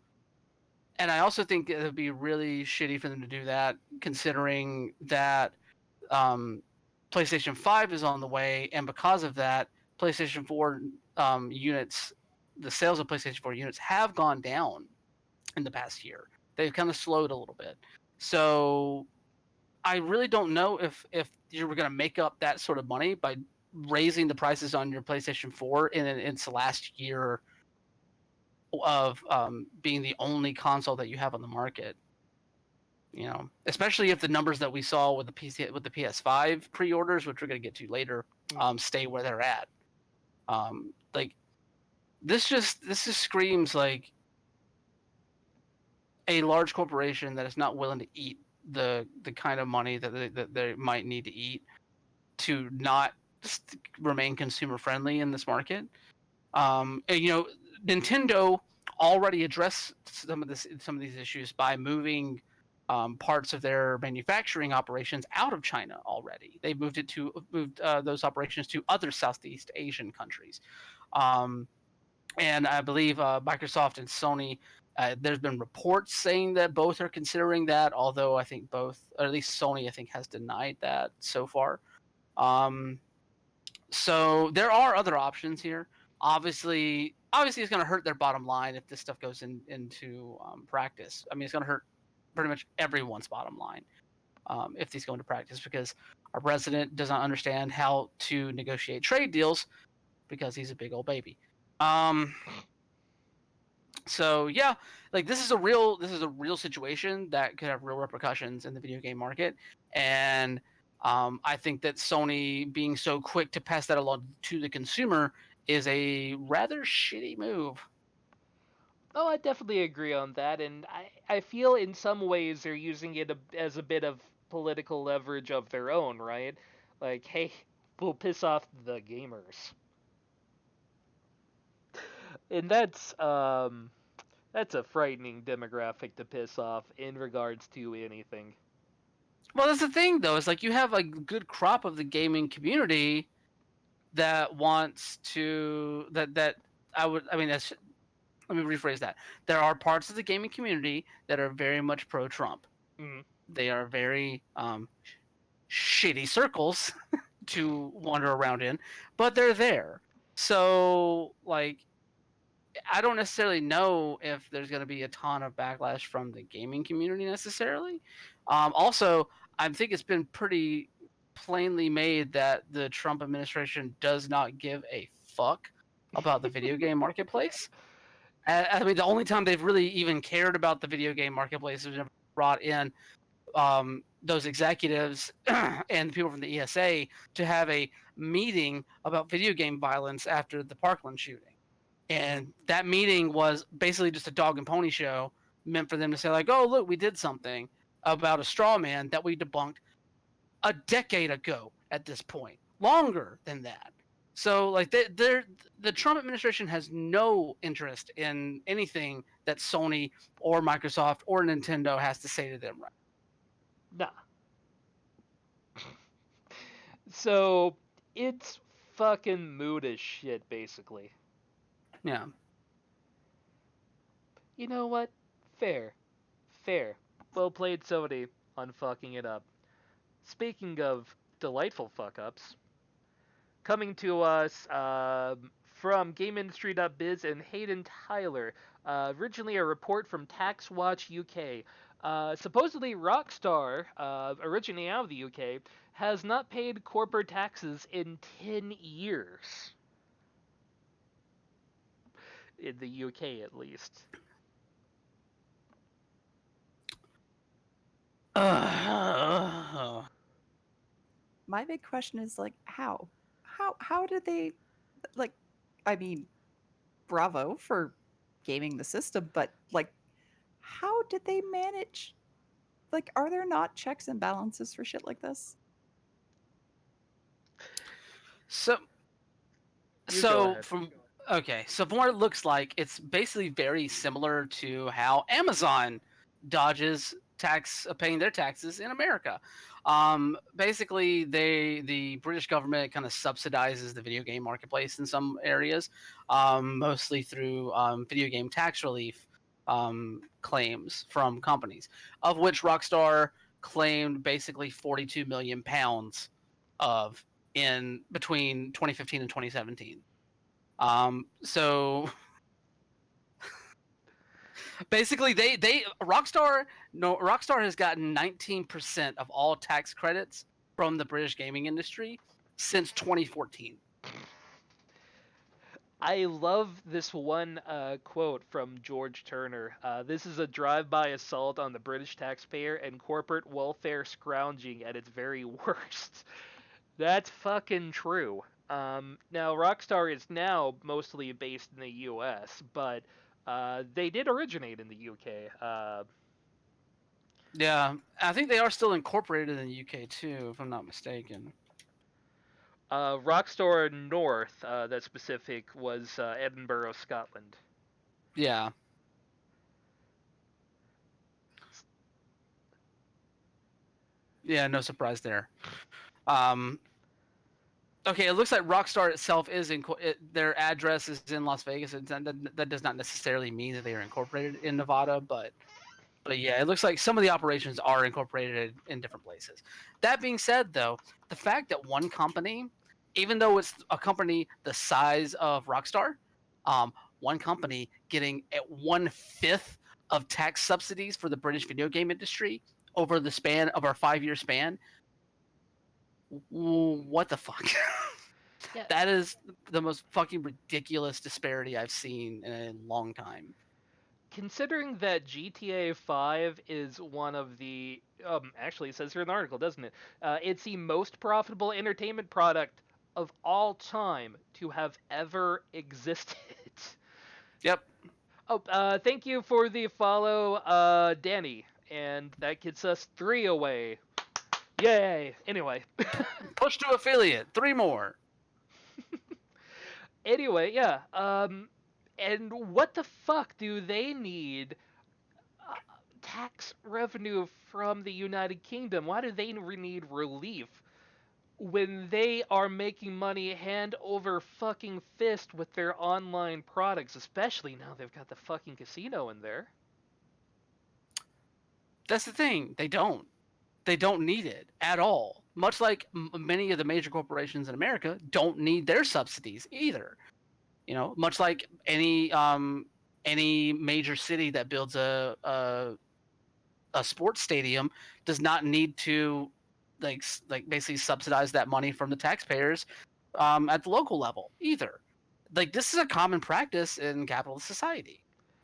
and I also think it would be really shitty for them to do that, considering that um, PlayStation 5 is on the way, and because of that, PlayStation 4 units, the sales of PlayStation 4 units have gone down in the past year. They've kind of slowed a little bit. So I really don't know if you were going to make up that sort of money by raising the prices on your PlayStation 4 in its last year of being the only console that you have on the market. Especially if the numbers that we saw with the PS5 pre-orders, which we're going to get to later, Mm. stay where they're at. Like this just screams like a large corporation that is not willing to eat the kind of money that they might need to eat to not remain consumer friendly in this market. And, Nintendo already addressed some of these issues by moving parts of their manufacturing operations out of China already. They moved those operations to other Southeast Asian countries. Um, and I believe Microsoft and Sony. There's been reports saying that both are considering that, although I think both, or at least Sony, I think, has denied that so far. Um, so there are other options here. Obviously, it's going to hurt their bottom line if this stuff goes into practice. I mean, it's going to hurt pretty much everyone's bottom line if these go into practice, because our president does not understand how to negotiate trade deals because he's a big old baby. So yeah, like this is a real situation that could have real repercussions in the video game market, and I think that Sony being so quick to pass that along to the consumer is a rather shitty move. Oh, I definitely agree on that, and I feel in some ways they're using it as a bit of political leverage of their own, right? Like, hey, we'll piss off the gamers, and that's a frightening demographic to piss off in regards to anything. Well, that's the thing, though. It's like you have a good crop of the gaming community that wants to that I would. I mean, that's let me rephrase that. There are parts of the gaming community that are very much pro Trump. Mm-hmm. They are very shitty circles to wander around in, but they're there. So, like, I don't necessarily know if there's going to be a ton of backlash from the gaming community necessarily. Also, I think it's been pretty plainly made that the Trump administration does not give a fuck about the video game marketplace. I mean, the only time they've really even cared about the video game marketplace is brought in those executives and people from the ESA to have a meeting about video game violence after the Parkland shooting. Mm-hmm. And that meeting was basically just a dog and pony show meant for them to say, like, oh, look, we did something about a straw man that we debunked a decade ago at this point, longer than that. So, like, the Trump administration has no interest in anything that Sony or Microsoft or Nintendo has to say to them, right? Nah. So it's fucking mood as shit, basically. Yeah. You know what? Fair. Fair. Well played, Sony, on fucking it up. Speaking of delightful fuck ups, coming to us from GameIndustry.biz and Hayden Tyler. Originally a report from TaxWatch UK. Supposedly, Rockstar, originating out of the UK, has not paid corporate taxes in 10 years. In the UK, at least. Uh, My big question is like how? How did they like I mean, bravo for gaming the system, but like how did they manage like are there not checks and balances for shit like this? so You go So ahead. from okay, so from what it looks like, it's basically very similar to how Amazon dodges paying their taxes in America. Basically, the British government kind of subsidizes the video game marketplace in some areas, mostly through video game tax relief claims from companies, of which Rockstar claimed basically 42 million pounds of in between 2015 and 2017. So basically, they Rockstar no Rockstar has gotten 19% of all tax credits from the British gaming industry since 2014. I love this one quote from George Turner. This is a drive-by assault on the British taxpayer and corporate welfare scrounging at its very worst. That's fucking true. Now, Rockstar is now mostly based in the U.S., but they did originate in the U.K. Yeah, I think they are still incorporated in the UK too, if I'm not mistaken. Rockstar North, that specific, was Edinburgh, Scotland. Yeah, yeah, no surprise there. Um, okay, it looks like Rockstar itself is their address is in Las Vegas. That does not necessarily mean that they are incorporated in Nevada, but yeah, it looks like some of the operations are incorporated in different places. That being said, though, the fact that one company, even though it's a company the size of Rockstar, one company getting at 1/5 of tax subsidies for the British video game industry over the span of our 5-year span, what the fuck? Yeah, That is the most fucking ridiculous disparity I've seen in a long time. considering that GTA 5 is one of the actually it says here in the article, doesn't it? It's the most profitable entertainment product of all time to have ever existed. Yep. Oh, thank you for the follow, Danny, and that gets us 3 away. Yay! Anyway, Push to affiliate. 3 more. anyway, yeah. And what the fuck do they need uh, tax revenue from the United Kingdom? Why do they need relief when they are making money hand over fucking fist with their online products, especially now they've got the fucking casino in there? That's the thing. They don't. They don't need it at all. Much like many of the major corporations in America don't need their subsidies either. You know, much like any major city that builds a sports stadium does not need to like basically subsidize that money from the taxpayers at the local level either. Like this is a common practice in capitalist society.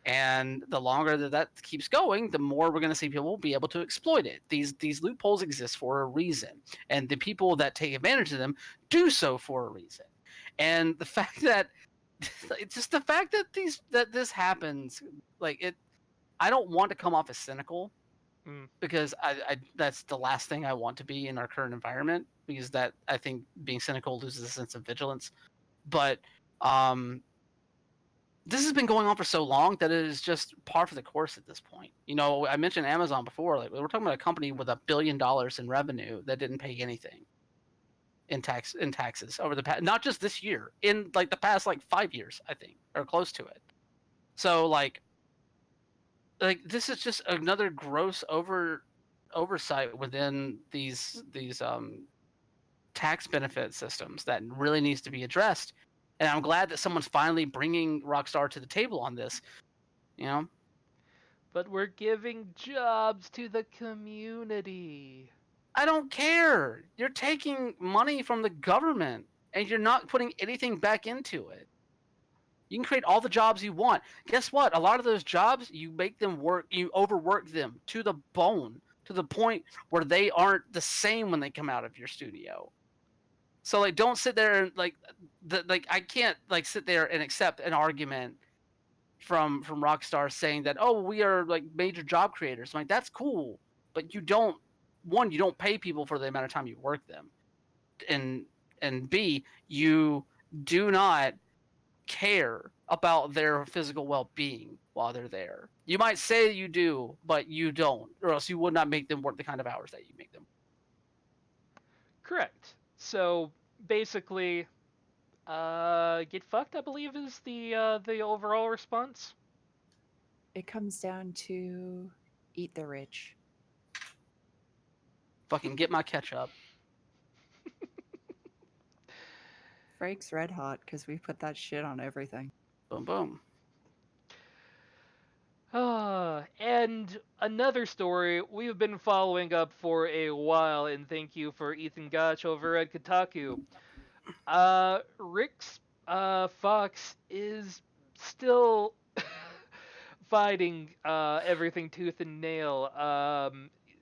And the longer that keeps going, the more we're going to see people be able to exploit it. These loopholes exist for a reason, and the people that take advantage of them do so for a reason. And the fact that it's just the fact that this happens, like it, I don't want to come off as cynical Mm. because I that's the last thing I want to be in our current environment, because that I think being cynical loses a sense of vigilance. But um, this has been going on for so long that it is just par for the course at this point. You know, I mentioned Amazon before. Like we're talking about a company with $1 billion in revenue that didn't pay anything in taxes over the past, not just this year, in like the past like 5 years, I think, or close to it. So like this is just another gross oversight within these tax benefit systems that really needs to be addressed. And I'm glad that someone's finally bringing Rockstar to the table on this. You know, But we're giving jobs to the community. I don't care. You're taking money from the government and you're not putting anything back into it. You can create all the jobs you want. Guess what? A lot of those jobs, you make them work, you overwork them to the bone, to the point where they aren't the same when they come out of your studio. So like, don't sit there and like I can't like sit there and accept an argument from Rockstar saying that, oh, we are like major job creators. I'm like, that's cool, but you don't pay people for the amount of time you work them, and B, you do not care about their physical well-being while they're there. You might say you do, but you don't, or else you would not make them work the kind of hours that you make them. Correct. So basically, get fucked, I believe, is the overall response. It comes down to eat the rich. Fucking get my ketchup. Frank's red hot because we put that shit on everything. Boom, boom. And another story we've been following up for a while, and thank you for Ethan Gotch over at Kotaku. Rick's Fox is still fighting everything tooth and nail,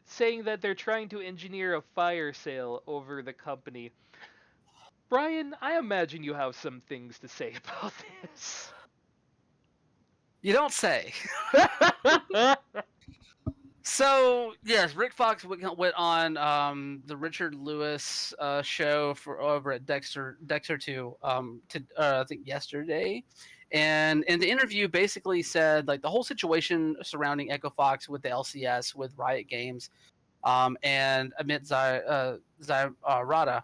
saying that they're trying to engineer a fire sale over the company. Brian, I imagine you have some things to say about this. You don't say. So yes, Rick Fox went on the Richard Lewis show for over at Dexter 2 to I think yesterday, and in the interview basically said like the whole situation surrounding Echo Fox with the LCS with Riot Games, and Amit Zyrada.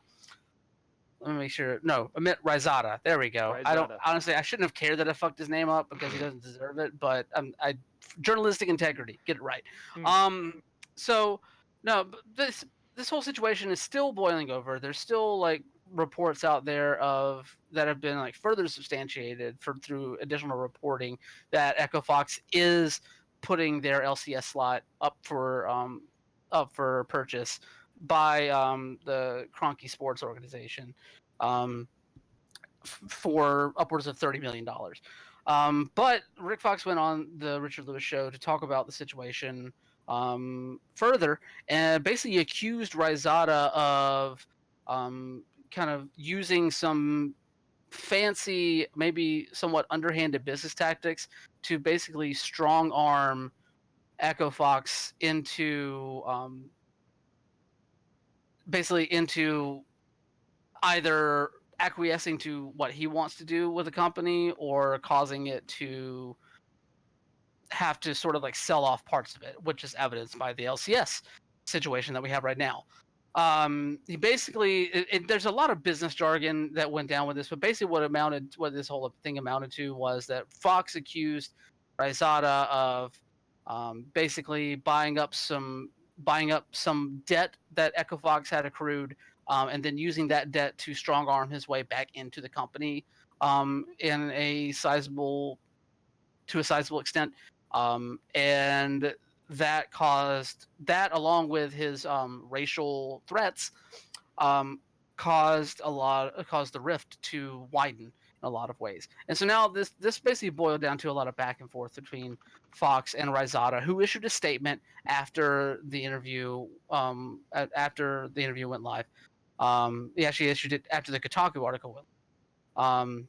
Let me make sure. No, Amit Rizada. There we go. I don't Rizada. honestly. I shouldn't have cared that I fucked his name up because he doesn't deserve it. But I journalistic integrity. Get it right. Mm. So no, this whole situation is still boiling over. There's still like reports out there of that have been like further substantiated through additional reporting that Echo Fox is putting their LCS slot up for purchase by the Cronky Sports organization for upwards of $30 million. But Rick Fox went on the Richard Lewis show to talk about the situation further and basically accused Rizada of kind of using some fancy, maybe somewhat underhanded business tactics to basically strong arm Echo Fox into basically into either acquiescing to what he wants to do with the company or causing it to have to sort of like sell off parts of it, which is evidenced by the LCS situation that we have right now. He basically, there's a lot of business jargon that went down with this, but basically what this whole thing amounted to was that Fox accused Rizada of basically buying up some debt that Echo Fox had accrued, and then using that debt to strong arm his way back into the company in a sizable to a sizable extent, and that caused that, along with his racial threats, um, caused the rift to widen in a lot of ways. And so now this basically boiled down to a lot of back and forth between Fox and Rizada, who issued a statement after the interview after the interview went live. He actually issued it after the Kotaku article went. Um,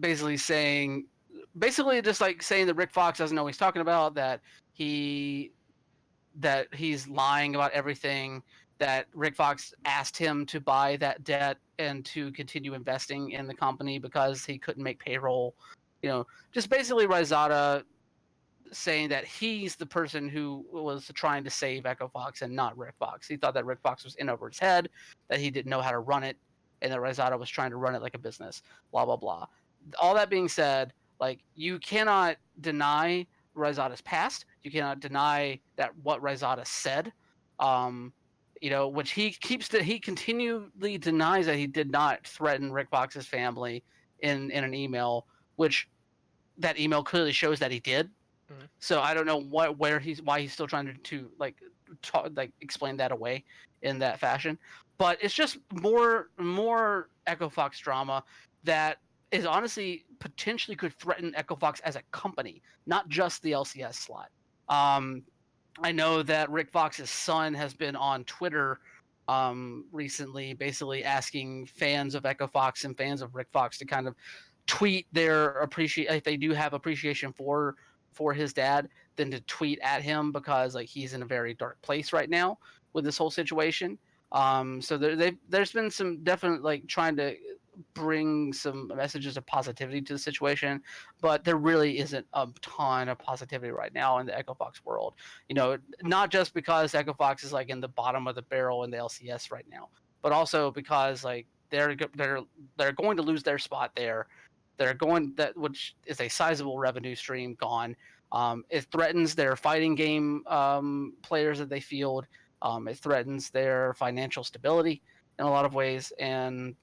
basically saying basically just like saying that Rick Fox doesn't know what he's talking about, he that he's lying about everything, that Rick Fox asked him to buy that debt and to continue investing in the company because he couldn't make payroll. Just basically Rizada saying that he's the person who was trying to save Echo Fox and not Rick Fox. He thought that Rick Fox was in over his head, that he didn't know how to run it, and that Rizada was trying to run it like a business. Blah blah blah. All that being said, like, you cannot deny Rizada's past. You cannot deny that what Rizada said. Which he continually denies that he did not threaten Rick Fox's family in an email, which that email clearly shows that he did. Mhm. So I don't know why he's still trying to explain that away in that fashion. But it's just more Echo Fox drama that is honestly potentially could threaten Echo Fox as a company, not just the LCS slot. Um, I know that Rick Fox's son has been on Twitter recently, basically asking fans of Echo Fox and fans of Rick Fox to kind of tweet their appreciate if they do have appreciation for his dad, then to tweet at him, because like he's in a very dark place right now with this whole situation. So there's been some definite like trying to bring some messages of positivity to the situation, but there really isn't a ton of positivity right now in the Echo Fox world. Not just because Echo Fox is like in the bottom of the barrel in the LCS right now, but also because like they're going to lose their spot there. They're going that which is a sizable revenue stream gone. It threatens their fighting game players that they field. It threatens their financial stability in a lot of ways, and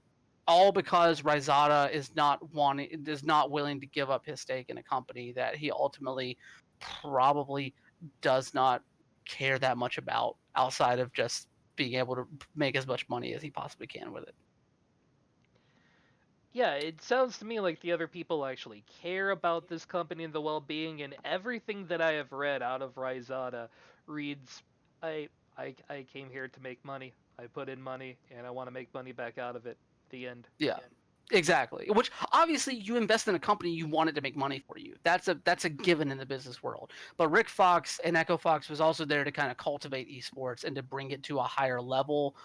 all because Rizada is not willing to give up his stake in a company that he ultimately probably does not care that much about, outside of just being able to make as much money as he possibly can with it. Yeah, it sounds to me like the other people actually care about this company and the well-being, and everything that I have read out of Rizada reads, I, I came here to make money. I put in money, and I want to make money back out of it. The end. Yeah. Exactly. Which obviously you invest in a company, you want it to make money for you. That's a given in the business world. But Rick Fox and Echo Fox was also there to kind of cultivate esports and to bring it to a higher level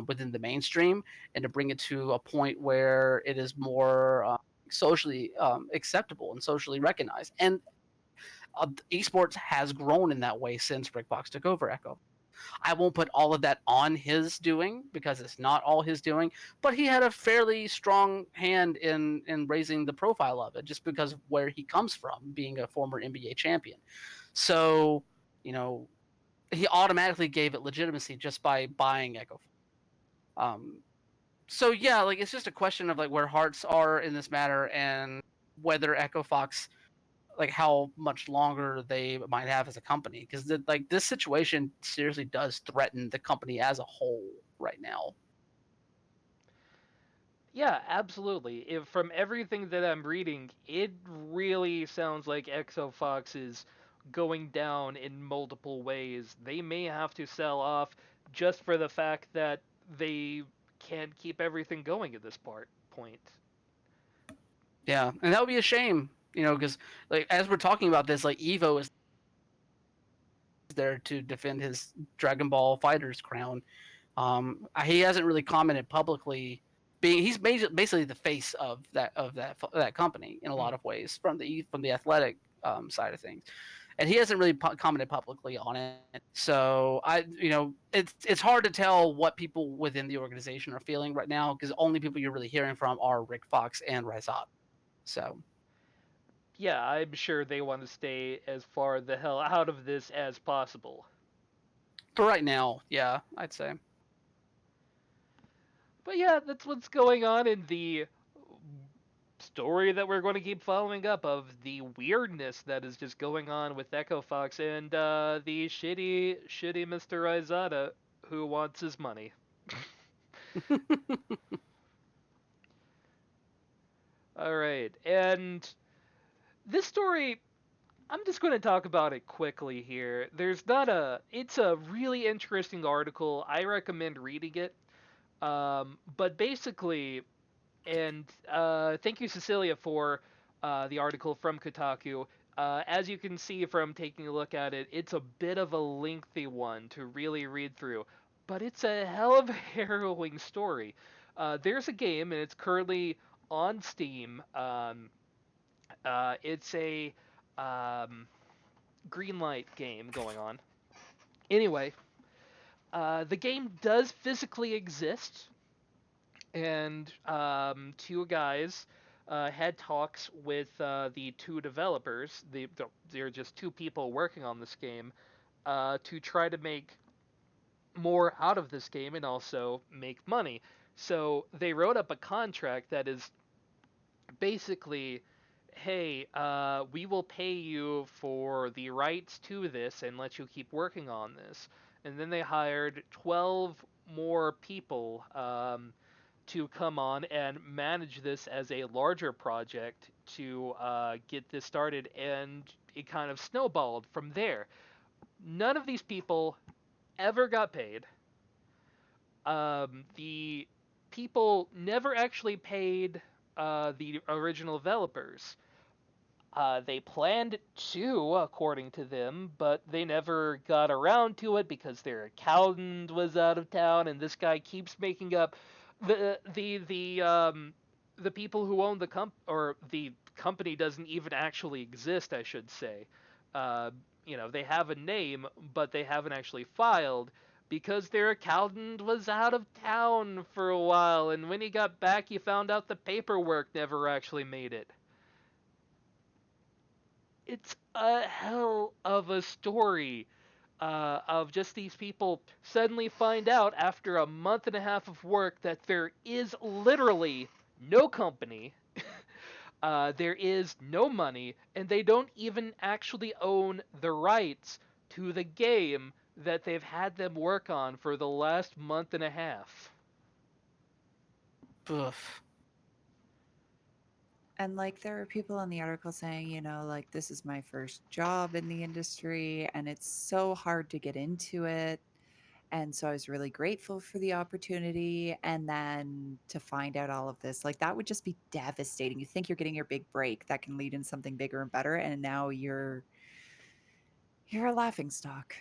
within the mainstream, and to bring it to a point where it is more socially acceptable and socially recognized. And esports has grown in that way since Rick Fox took over Echo. I won't put all of that on his doing, because it's not all his doing, but he had a fairly strong hand in raising the profile of it, just because of where he comes from, being a former NBA champion. So, he automatically gave it legitimacy just by buying Echo. Um, so yeah, like, it's just a question of like where hearts are in this matter, and whether Echo Fox, like, how much longer they might have as a company, because like this situation seriously does threaten the company as a whole right now. Yeah, absolutely. From everything that I'm reading, it really sounds like ExoFox is going down in multiple ways. They may have to sell off just for the fact that they can't keep everything going at this point. Yeah, and that would be a shame. Because like as we're talking about this, like Evo is there to defend his Dragon Ball Fighters crown. He hasn't really commented publicly. He's basically the face of that company in a Hmm. lot of ways from the athletic side of things, and he hasn't really commented publicly on it. So it's hard to tell what people within the organization are feeling right now because only people you're really hearing from are Rick Fox and Rizat. So Yeah, I'm sure they want to stay as far the hell out of this as possible. for right now, yeah, I'd say. But yeah, that's what's going on in the story that we're going to keep following up of the weirdness that is just going on with Echo Fox and the shitty Mr. Izada who wants his money. All right, and this story, I'm just going to talk about it quickly here. There's not a, it's a really interesting article. I recommend reading it. But basically, and thank you, Cecilia, for the article from Kotaku. As you can see from taking a look at it, it's a bit of a lengthy one to really read through, but it's a hell of a harrowing story. There's a game, and it's currently on Steam. It's a um, green light game going on. Anyway, the game does physically exist, and two guys had talks with the two developers. They're just two people working on this game to try to make more out of this game and also make money. So they wrote up a contract that is basically, hey, we will pay you for the rights to this and let you keep working on this. And then they hired 12 more people to come on and manage this as a larger project to get this started, and it kind of snowballed from there. None of these people ever got paid. The people never actually paid the original developers. They planned to, according to them, but they never got around to it because their accountant was out of town, and this guy keeps making up the people who own the or the company doesn't even actually exist, I should say. Uh, they have a name, but they haven't actually filed because their accountant was out of town for a while, and when he got back, he found out the paperwork never actually made it. It's a hell of a story of just these people suddenly find out after a month and a half of work that there is literally no company, there is no money, and they don't even actually own the rights to the game that they've had them work on for the last month and a half. Oof. And like there are people in the article saying, like this is my first job in the industry and it's so hard to get into it. And so I was really grateful for the opportunity. And then to find out all of this, like that would just be devastating. You think you're getting your big break that can lead in something bigger and better. And now you're a laughing stock.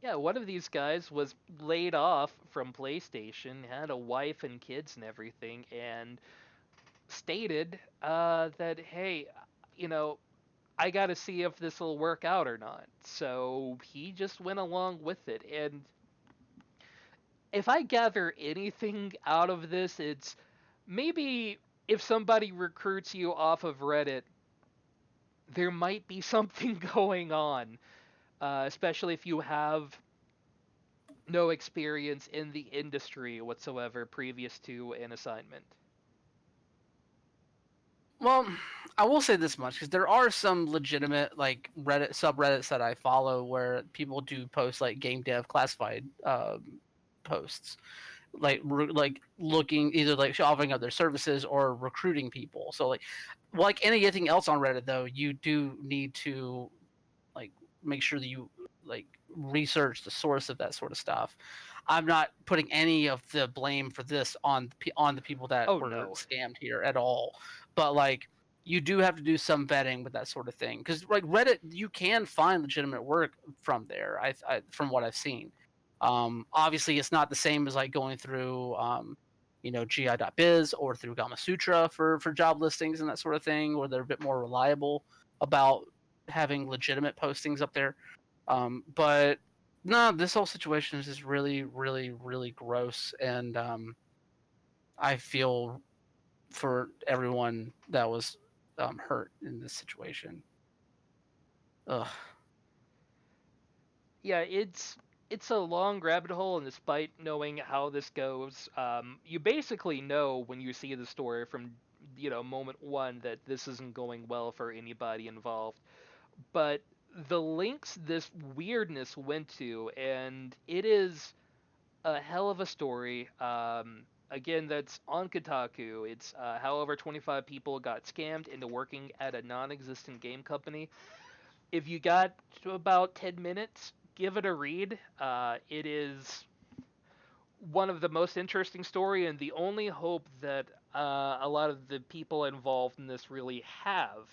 Yeah, one of these guys was laid off from PlayStation, had a wife and kids and everything, and stated that, hey, you know, I got to see if this will work out or not. So he just went along with it. And if I gather anything out of this, it's maybe if somebody recruits you off of Reddit, there might be something going on, especially if you have no experience in the industry whatsoever previous to an assignment. Well, I will say this much because there are some legitimate like Reddit subreddits that I follow where people do post like game dev classified posts, like looking either like offering up their services or recruiting people. So like anything else on Reddit though, you do need to like make sure that you like research the source of that sort of stuff. I'm not putting any of the blame for this on the people that Oh were no. scammed here at all, but like you do have to do some vetting with that sort of thing, because like Reddit, you can find legitimate work from there. From what I've seen, obviously it's not the same as like going through gi.biz or through Gamasutra for job listings and that sort of thing, where they're a bit more reliable about having legitimate postings up there. But no, this whole situation is just really, really, really gross, and I feel for everyone that was hurt in this situation. Ugh. Yeah, it's a long rabbit hole, and despite knowing how this goes, you basically know when you see the story from moment one that this isn't going well for anybody involved. But the links this weirdness went to, and it is a hell of a story. Again, that's on Kotaku. It's how over 25 people got scammed into working at a non-existent game company. If you got to about 10 minutes, give it a read. It is one of the most interesting story, and the only hope that a lot of the people involved in this really have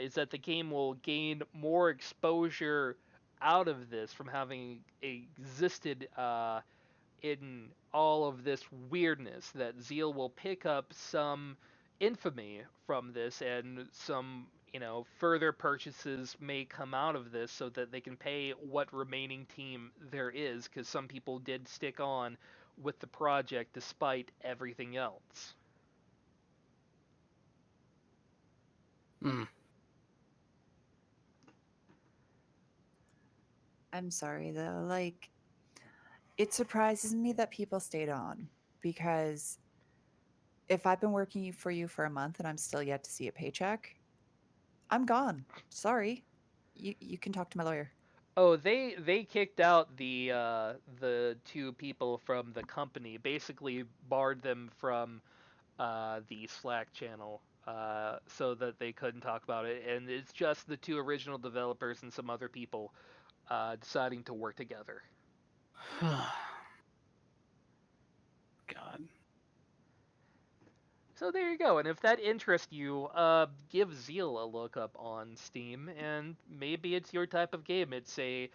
is that the game will gain more exposure out of this from having existed in all of this weirdness, that Zeal will pick up some infamy from this, and some further purchases may come out of this so that they can pay what remaining team there is, because some people did stick on with the project despite everything else. Mm. I'm sorry though. Like, it surprises me that people stayed on because if I've been working for you for a month and I'm still yet to see a paycheck, I'm gone. Sorry. You can talk to my lawyer. Oh, they kicked out the two people from the company, basically barred them from the Slack channel, so that they couldn't talk about it. And it's just the two original developers and some other people deciding to work together. God. So there you go. And if that interests you, give Zeal a look up on Steam, and maybe it's your type of game. It's a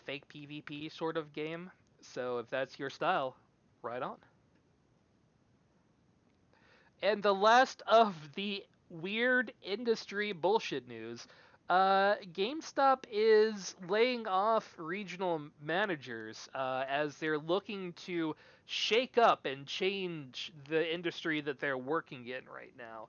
fake PvP sort of game. So if that's your style, right on. And the last of the weird industry bullshit news, GameStop is laying off regional managers as they're looking to shake up and change the industry that they're working in right now.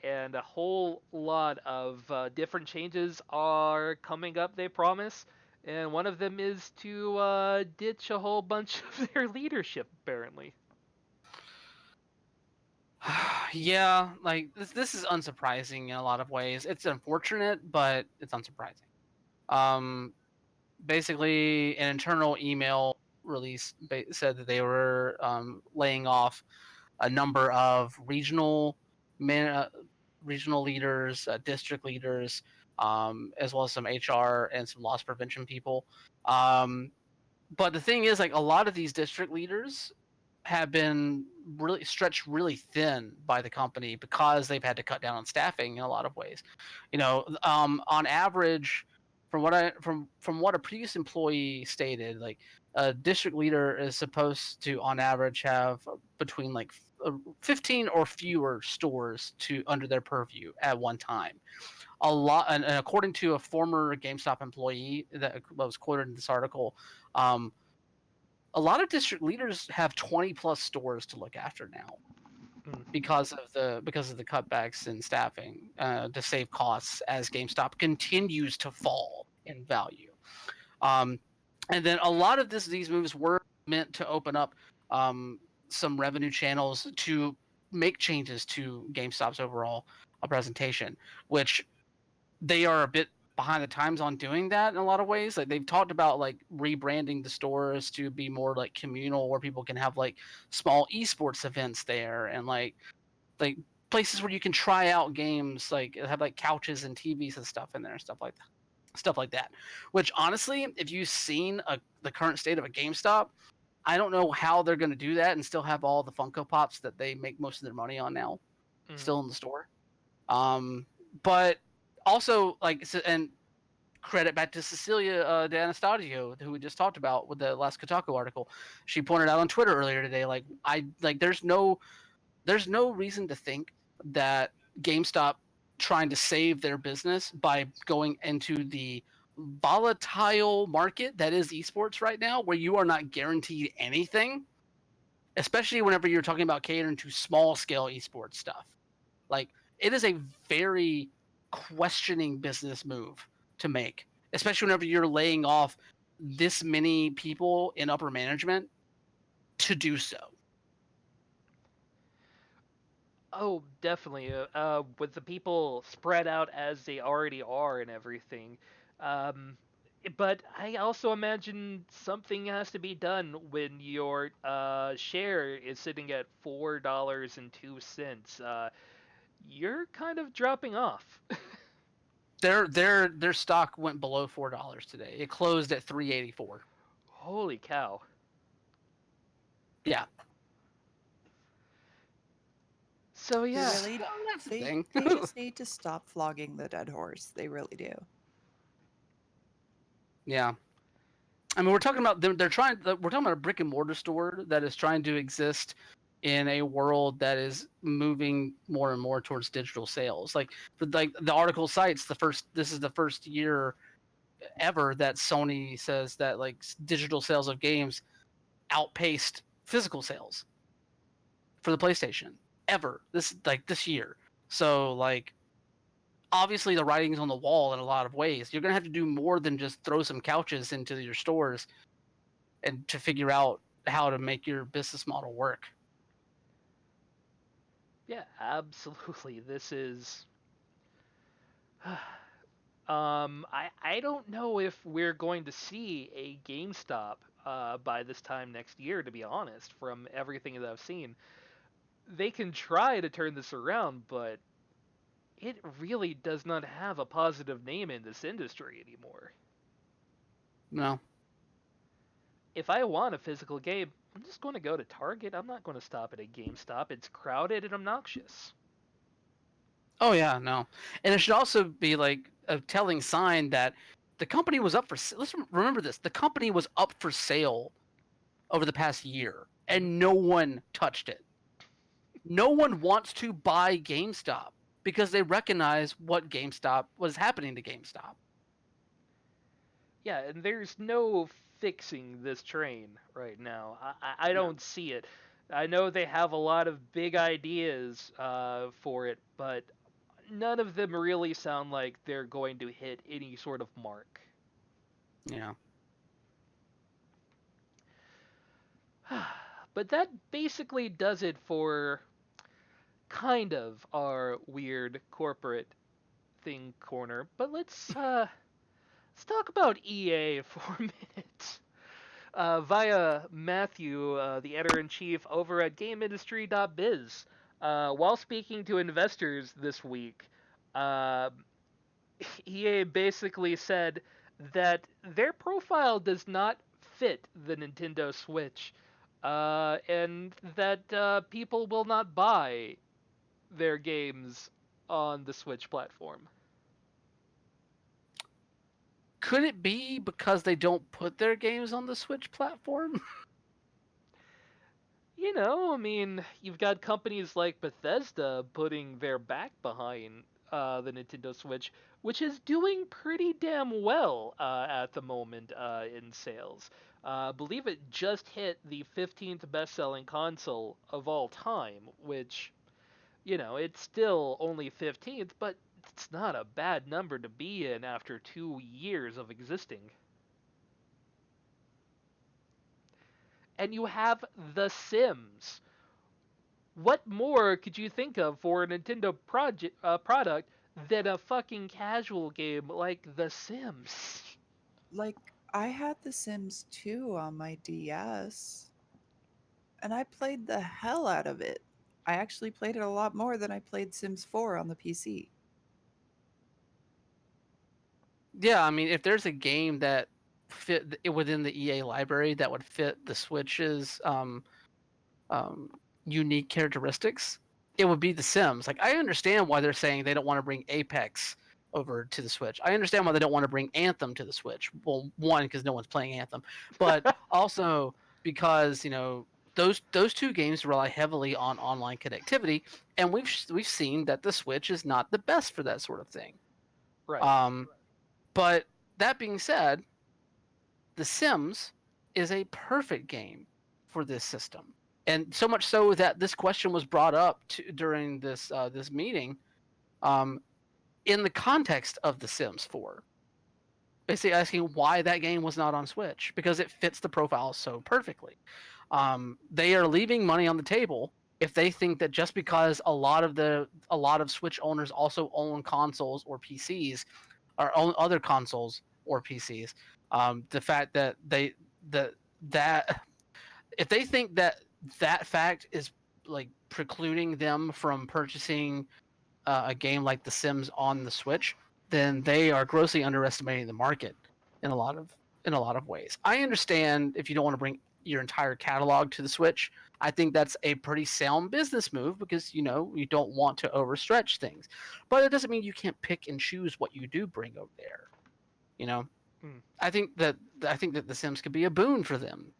And a whole lot of different changes are coming up, they promise. And one of them is to ditch a whole bunch of their leadership, apparently. Yeah, like this is unsurprising in a lot of ways. It's unfortunate, but it's unsurprising. Um, Basically, an internal email release said that they were laying off a number of man, uh, regional leaders, district leaders, as well as some HR and some loss prevention people. Um, but the thing is, like a lot of these district leaders have been really stretched really thin by the company because they've had to cut down on staffing in a lot of ways. On average, from what a previous employee stated, like a district leader is supposed to, on average, have between like 15 or fewer stores to under their purview at one time. A lot, and according to a former GameStop employee that was quoted in this article, um, a lot of district leaders have 20 plus stores to look after now Mm. because of the cutbacks in staffing to save costs as GameStop continues to fall in value. Um, and then a lot of these moves were meant to open up some revenue channels to make changes to GameStop's overall presentation, which they are a bit behind the times on doing that in a lot of ways. Like they've talked about like rebranding the stores to be more like communal, where people can have like small esports events there, and like places where you can try out games, like have like couches and TVs and stuff in there, stuff like that. Which honestly, if you've seen the current state of a GameStop, I don't know how they're going to do that and still have all the Funko Pops that they make most of their money on now Mm. still in the store. But also, and credit back to Cecilia D'Anastasio, who we just talked about with the last Kotaku article. She pointed out on Twitter earlier today, there's no reason to think that GameStop trying to save their business by going into the volatile market that is esports right now, where you are not guaranteed anything, especially whenever you're talking about catering to small scale esports stuff. Like, it is a very questioning business move to make, especially whenever you're laying off this many people in upper management to do so. Oh, definitely. With the people spread out as they already are and everything. Um, but I also imagine something has to be done when your share is sitting at $4.02. You're kind of dropping off. Their stock went below $4 today. It closed at 384. Holy cow. Yeah. So They yeah, really So that's the they thing. they just need to stop flogging the dead horse. They really do. Yeah. I mean, we're talking about them. We're talking about a brick and mortar store that is trying to exist in a world that is moving more and more towards digital sales. Like the article cites this is the first year ever that Sony says that digital sales of games outpaced physical sales for the PlayStation ever this year. So obviously the writing's on the wall in a lot of ways. You're gonna have to do more than just throw some couches into your stores and to figure out how to make your business model work. yeah, absolutely. This is I don't know if we're going to see a GameStop by this time next year, to be honest, from everything that I've seen. They can try to turn this around, but it really does not have a positive name in this industry anymore. No. If I want a physical game, I'm just going to go to Target. I'm not going to stop at a GameStop. It's crowded and obnoxious. Oh yeah, no. And it should also be like a telling sign that the company was up for. Let's remember this: the company was up for sale over the past year, Mm-hmm. and no one touched it. No one wants to buy GameStop because they recognize what GameStop was happening to GameStop. Yeah, and there's no fixing this train right now. I No. don't see it. I know they have a lot of big ideas for it, but none of them really sound like they're going to hit any sort of mark. Yeah. But that basically does it for kind of our weird corporate thing corner. But let's talk about EA for a minute. Via Matthew, the editor in chief over at GameIndustry.biz, while speaking to investors this week, uh, EA basically said that their profile does not fit the Nintendo Switch, and that people will not buy their games on the Switch platform. Could it be because they don't put their games on the Switch platform? I mean, you've got companies like Bethesda putting their back behind the Nintendo Switch, which is doing pretty damn well at the moment in sales. I believe it just hit the 15th best-selling console of all time, which, it's still only 15th, but it's not a bad number to be in after 2 years of existing. And you have The Sims. What more could you think of for a Nintendo product than a fucking casual game like The Sims? Like, I had The Sims 2 on my DS, and I played the hell out of it. I actually played it a lot more than I played Sims 4 on the PC. Yeah, I mean, if there's a game that fit within the EA library that would fit the Switch's um, unique characteristics, it would be The Sims. Like, I understand why they're saying they don't want to bring Apex over to the Switch. I understand why they don't want to bring Anthem to the Switch. Well, one, because no one's playing Anthem, but also because those two games rely heavily on online connectivity, and we've seen that the Switch is not the best for that sort of thing. Right. Um, but that being said, The Sims is a perfect game for this system, and so much so that this question was brought up during this meeting, um, in the context of The Sims 4, basically asking why that game was not on Switch because it fits the profile so perfectly. They are leaving money on the table if they think that just because a lot of Switch owners also own consoles or PCs or own other consoles or PCs, the fact that that if they think that that fact is like precluding them from purchasing a game like The Sims on the Switch, then they are grossly underestimating the market in a lot of ways. I understand if you don't want to bring your entire catalog to the Switch. I think that's a pretty sound business move because you don't want to overstretch things, but it doesn't mean you can't pick and choose what you do bring over there. You know, Mm. I think that The Sims could be a boon for them.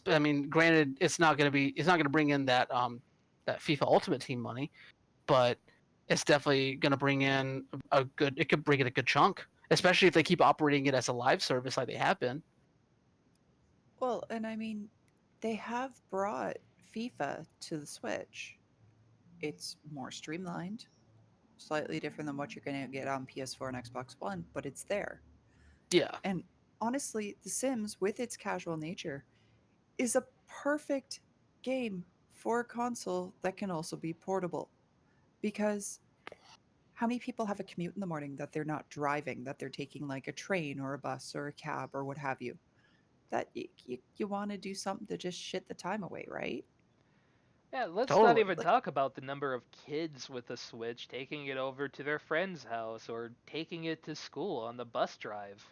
I mean, granted, it's not going to bring in that FIFA Ultimate Team money, but it's definitely going to bring in it could bring in a good chunk, especially if they keep operating it as a live service like they have been. Well, and I mean, they have brought FIFA to the Switch. It's more streamlined, slightly different than what you're going to get on PS4 and Xbox One, but it's there. Yeah. And honestly, The Sims, with its casual nature, is a perfect game for a console that can also be portable. Because how many people have a commute in the morning that they're not driving, that they're taking like a train or a bus or a cab or what have you? That you want to do something to just shit the time away, right? Yeah, let's not Totally. even Like, talk about the number of kids with a Switch taking it over to their friend's house or taking it to school on the bus drive.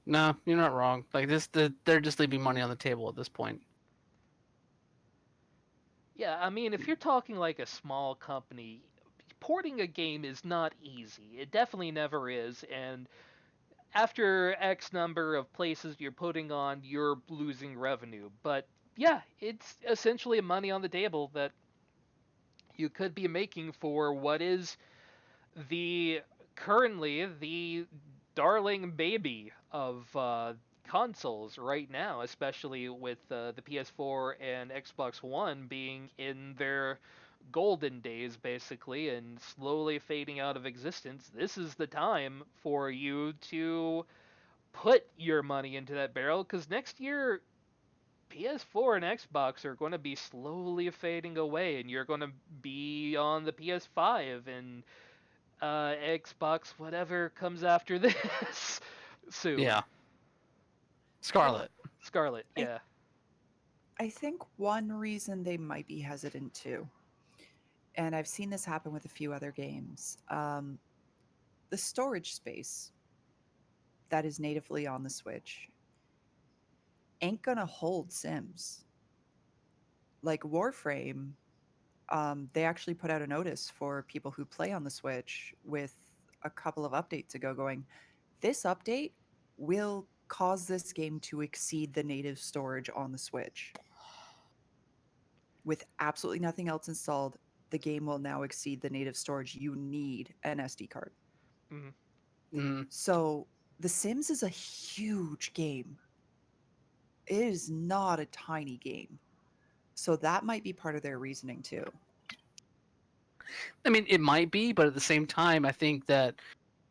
No, you're not wrong. Like they're just leaving money on the table at this point. Yeah, I mean, if you're talking like a small company, porting a game is not easy. It definitely never is, and after X number of places you're putting on, you're losing revenue. But yeah, it's essentially money on the table that you could be making for what is the currently the darling baby of consoles right now, especially with the PS4 and Xbox One being in their golden days basically and slowly fading out of existence. This is the time for you to put your money into that barrel because next year PS4 and Xbox are going to be slowly fading away, and you're going to be on the PS5 and Xbox, whatever comes after this, soon. Yeah. well, Scarlet. Scarlet, I yeah. I think one reason they might be hesitant too, and I've seen this happen with a few other games, the storage space that is natively on the Switch ain't gonna hold Sims. Like Warframe, they actually put out a notice for people who play on the Switch with a couple of updates ago going, this update will cause this game to exceed the native storage on the Switch. With absolutely nothing else installed, the game will now exceed the native storage. You need an SD card. Mm. Mm. So, The Sims is a huge game. It is not a tiny game. So, that might be part of their reasoning too. I mean, it might be, but at the same time, I think that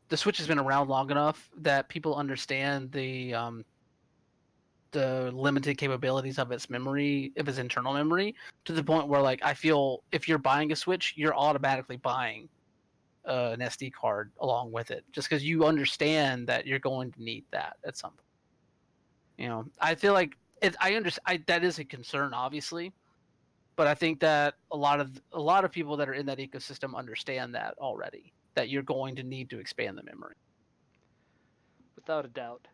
the Switch has been around long enough that people understand the limited capabilities of its memory, of its internal memory, to the point where like I feel if you're buying a Switch, you're automatically buying an SD card along with it, just because you understand that you're going to need that at some point. I feel like I understand that is a concern, obviously, but I think that a lot of people that are in that ecosystem understand that already. That you're going to need to expand the memory. Without a doubt.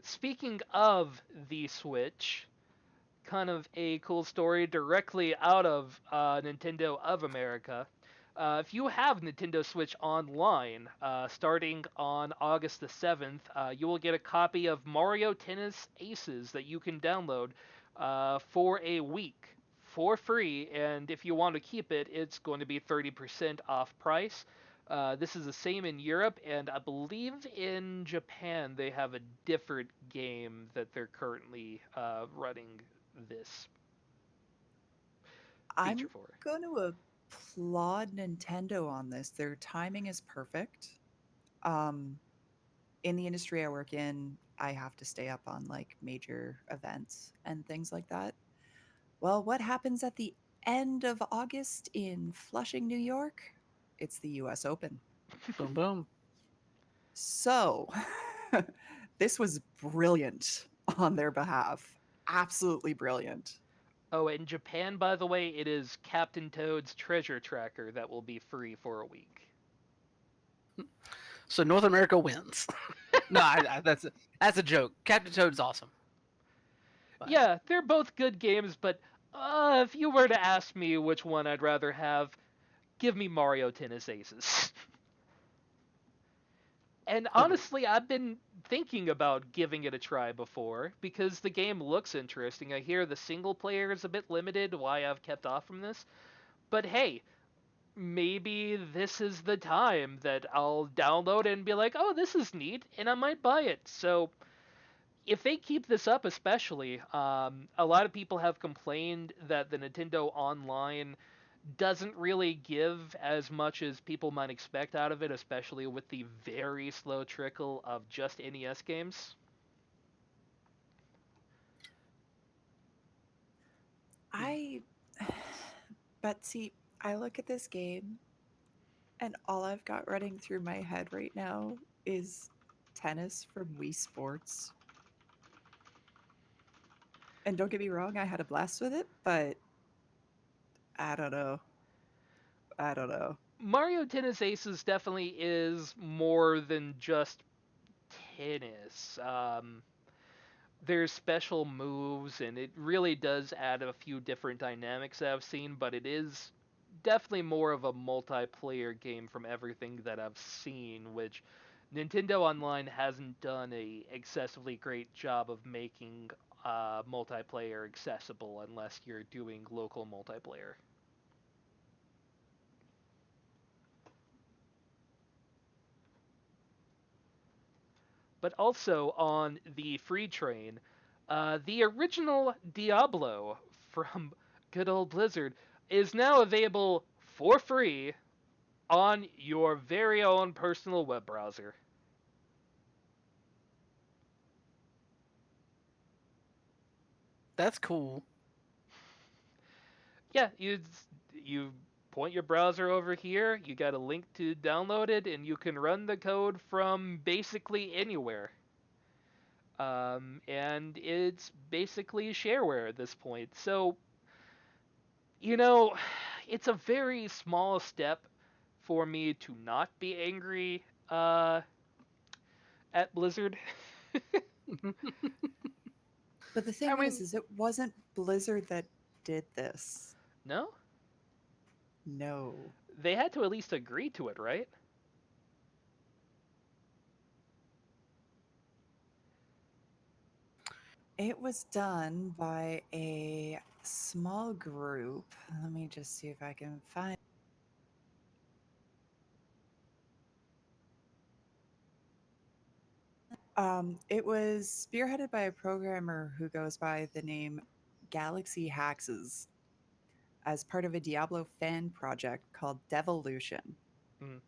speaking of the Switch, kind of a cool story directly out of Nintendo of America. If you have Nintendo Switch Online, starting on August the 7th, you will get a copy of Mario Tennis Aces that you can download for a week for free. And if you want to keep it, it's going to be 30% off price. This is the same in Europe, and I believe in Japan they have a different game that they're currently running this feature I'm for. going to applaud Nintendo on this. Their timing is perfect. Um, in the industry I work in, I have to stay up on like major events and things like that. Well, what happens at the end of August in Flushing, New York? It's the US Open. Boom, boom. So, this was brilliant on their behalf. Absolutely brilliant. Oh, in Japan, by the way, it is Captain Toad's Treasure Tracker that will be free for a week. So North America wins. No, that's a joke. Captain Toad's awesome. But Yeah, they're both good games, but if you were to ask me which one I'd rather have, give me Mario Tennis Aces. And agreed. honestly, I've been thinking about giving it a try before because the game looks interesting. I hear the single player is a bit limited, why I've kept off from this. But hey, maybe this is the time that I'll download it and be like, oh, this is neat, and I might buy it. So if they keep this up, especially, a lot of people have complained that the Nintendo Online doesn't really give as much as people might expect out of it, especially with the very slow trickle of just NES games. I, but see, I look at this game and all I've got running through my head right now is tennis from Wii Sports. And don't get me wrong, I had a blast with it, but I don't know. I don't know. Mario Tennis Aces definitely is more than just tennis. There's special moves, and it really does add a few different dynamics that I've seen, but it is definitely more of a multiplayer game from everything that I've seen, which Nintendo Online hasn't done a excessively great job of making multiplayer accessible unless you're doing local multiplayer. But also on the free train, the original Diablo from good old Blizzard is now available for free on your very own personal web browser. That's cool. Yeah, you point your browser over here, you got a link to download it, and you can run the code from basically anywhere. And it's basically shareware at this point. So, you know, it's a very small step for me to not be angry at Blizzard. But the I thing mean, is it wasn't Blizzard that did this. no, No. they had to at least agree to it, right? It was done by a small group. Let me just see if I can find. It was spearheaded by a programmer who goes by the name Galaxy Haxes as part of a Diablo fan project called Devolution. Mm,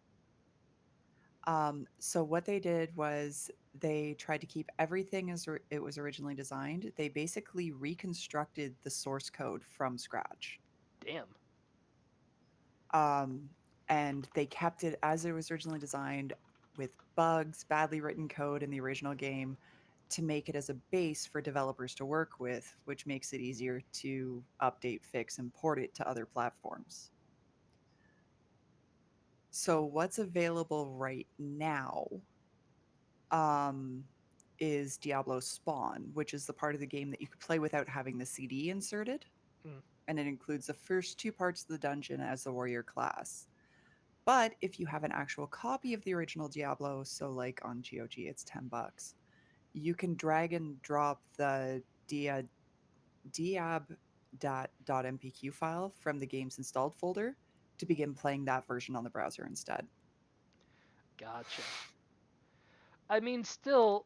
So what they did was they tried to keep everything as it was originally designed. They basically reconstructed the source code from scratch. damn. Um, and they kept it as it was originally designed with bugs, badly written code in the original game to make it as a base for developers to work with, which makes it easier to update, fix, and port it to other platforms. So what's available right now? Um, is Diablo Spawn, which is the part of the game that you could play without having the CD inserted. Mm. And it includes the first two parts of the dungeon as the warrior class. But if you have an actual copy of the original Diablo, so like on GOG, it's $10, you can drag and drop the diab.mpq file from the game's installed folder to begin playing that version on the browser instead. Gotcha. I mean, still,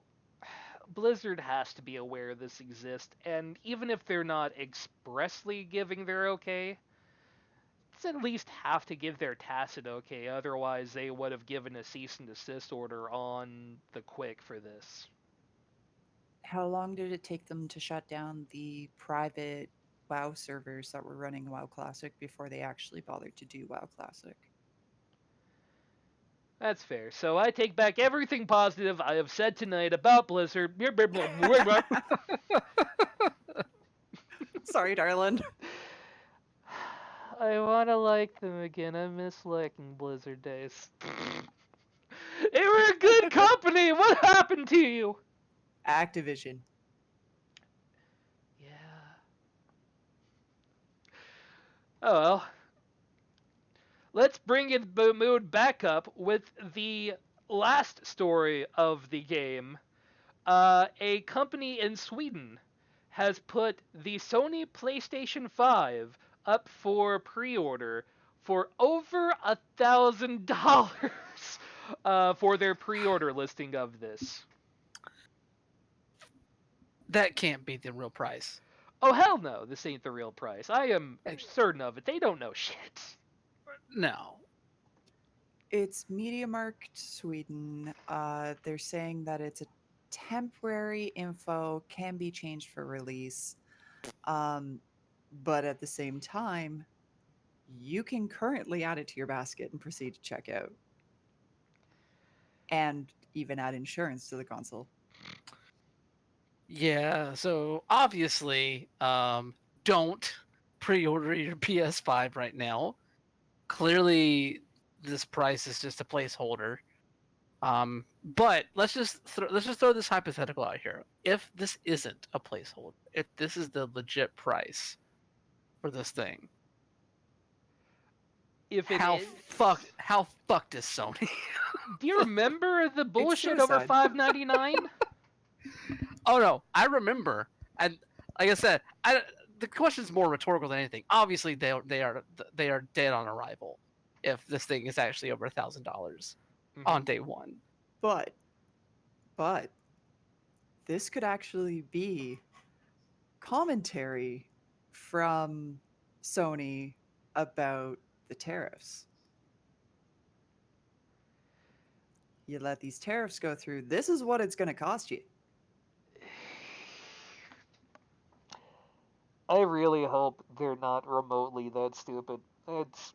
Blizzard has to be aware this exists, and even if they're not expressly giving their okay, it's at least have to give their tacit okay, otherwise they would have given a cease and desist order on the quick for this. How long did it take them to shut down the private WoW servers that were running WoW Classic before they actually bothered to do WoW Classic? That's fair. So I take back everything positive I have said tonight about Blizzard. Sorry, darling. I want to like them again. I miss liking Blizzard days. They were a good company. What happened to you? Activision. Yeah. Oh well. Let's bring the mood back up with the last story of the game. A company in Sweden has put the Sony PlayStation 5 up for pre-order for over $1,000 for their pre-order listing of this. That can't be the real price. Oh hell no, this ain't the real price. I am certain of it. They don't know shit. No. It's MediaMarkt Sweden. They're saying that it's a temporary info, can be changed for release. But at the same time, you can currently add it to your basket and proceed to check out. And even add insurance to the console. Yeah, so obviously, don't pre-order your PS5 right now. Clearly, this price is just a placeholder. But let's just throw this hypothetical out here. If this isn't a placeholder, if this is the legit price for this thing, If it how is, fucked is Sony? do you remember the bullshit over suicide. $5.99? Oh no, I remember, and like I said, the question's more rhetorical than anything. Obviously, they are dead on arrival if this thing is actually over $1,000 on day one. But, but, this could actually be commentary from Sony about the tariffs. You let these tariffs go through, this is what it's going to cost you. I really hope they're not remotely that stupid. It's.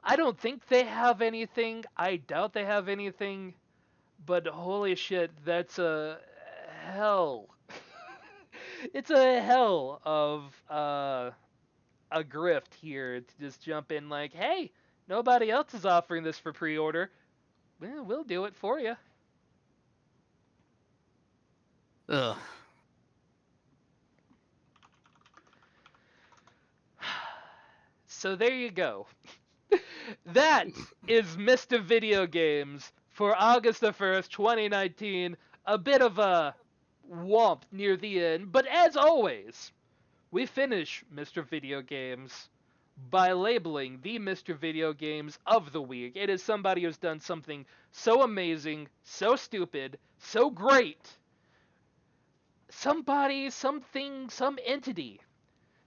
I don't think they have anything. I doubt they have anything. But holy shit, that's a hell. It's a hell of a grift here to just jump in like, hey, nobody else is offering this for pre-order. Well, we'll do it for you. Ugh. So there you go. That is Mr. Video Games for August the 1st, 2019. A bit of a womp near the end, but as always, we finish Mr. Video Games by labeling the Mr. Video Games of the week. It is somebody who's done something so amazing, so stupid, so great. Somebody, something, some entity.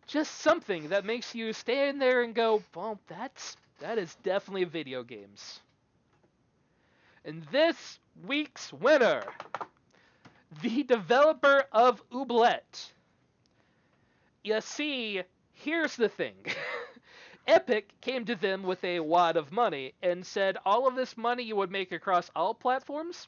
Just something that makes you stand there and go, well, that is definitely video games. And this week's winner, the developer of Ooblet. You see, here's the thing. Epic came to them with a wad of money and said, all of this money you would make across all platforms,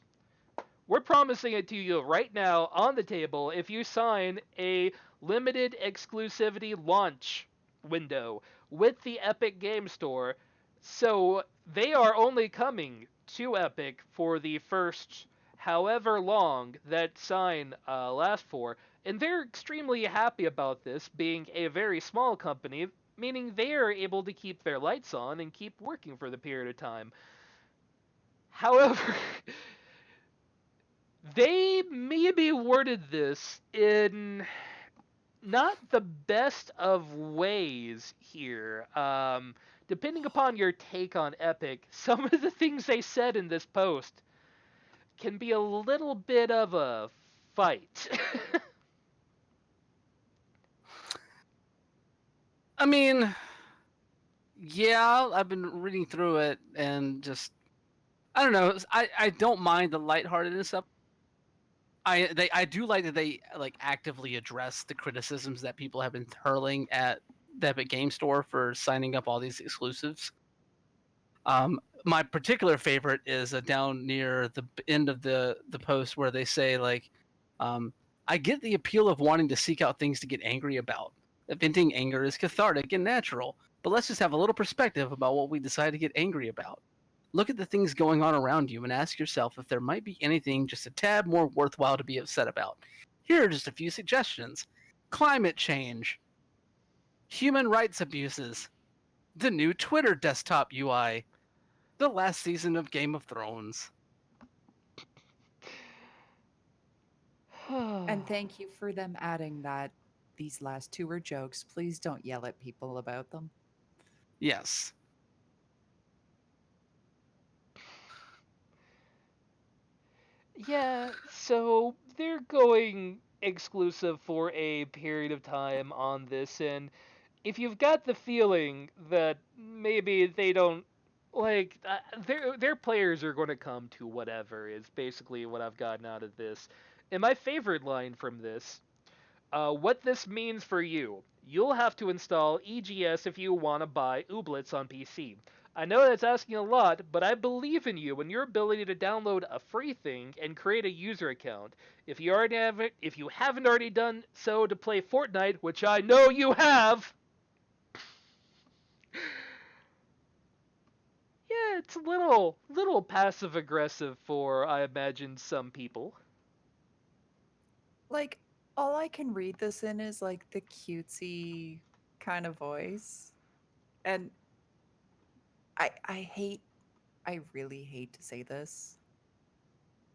we're promising it to you right now on the table if you sign a limited exclusivity launch window with the Epic Game Store. So they are only coming to Epic for the first however long that sign lasts for, and they're extremely happy about this being a very small company, meaning they are able to keep their lights on and keep working for the period of time. However, they maybe worded this in not the best of ways here. Depending upon your take on Epic, some of the things they said in this post can be a little bit of a fight. I mean, yeah, I've been reading through it and just I don't know. I don't mind the lightheartedness of. I do like that they like actively address the criticisms that people have been hurling at the Epic Game Store for signing up all these exclusives. My particular favorite is down near the end of the post where they say like, um, I get the appeal of wanting to seek out things to get angry about. Venting anger is cathartic and natural, but let's just have a little perspective about what we decide to get angry about. Look at the things going on around you and ask yourself if there might be anything just a tad more worthwhile to be upset about. Here are just a few suggestions: climate change, human rights abuses, the new Twitter desktop UI, the last season of Game of Thrones. And thank you for them adding that these last two were jokes. Please don't yell at people about them. Yes. Yeah, so they're going exclusive for a period of time on this, and if you've got the feeling that maybe they don't like their players are going to come to whatever is basically what I've gotten out of this. And my favorite line from this, what this means for you, you'll have to install EGS if you want to buy Ooblets on PC. I know that's asking a lot, but I believe in you and your ability to download a free thing and create a user account. If you haven't already done so to play Fortnite, which I know you have, yeah, it's a little passive aggressive for I imagine some people. Like, all I can read this in is like the cutesy kind of voice. And I really hate to say this,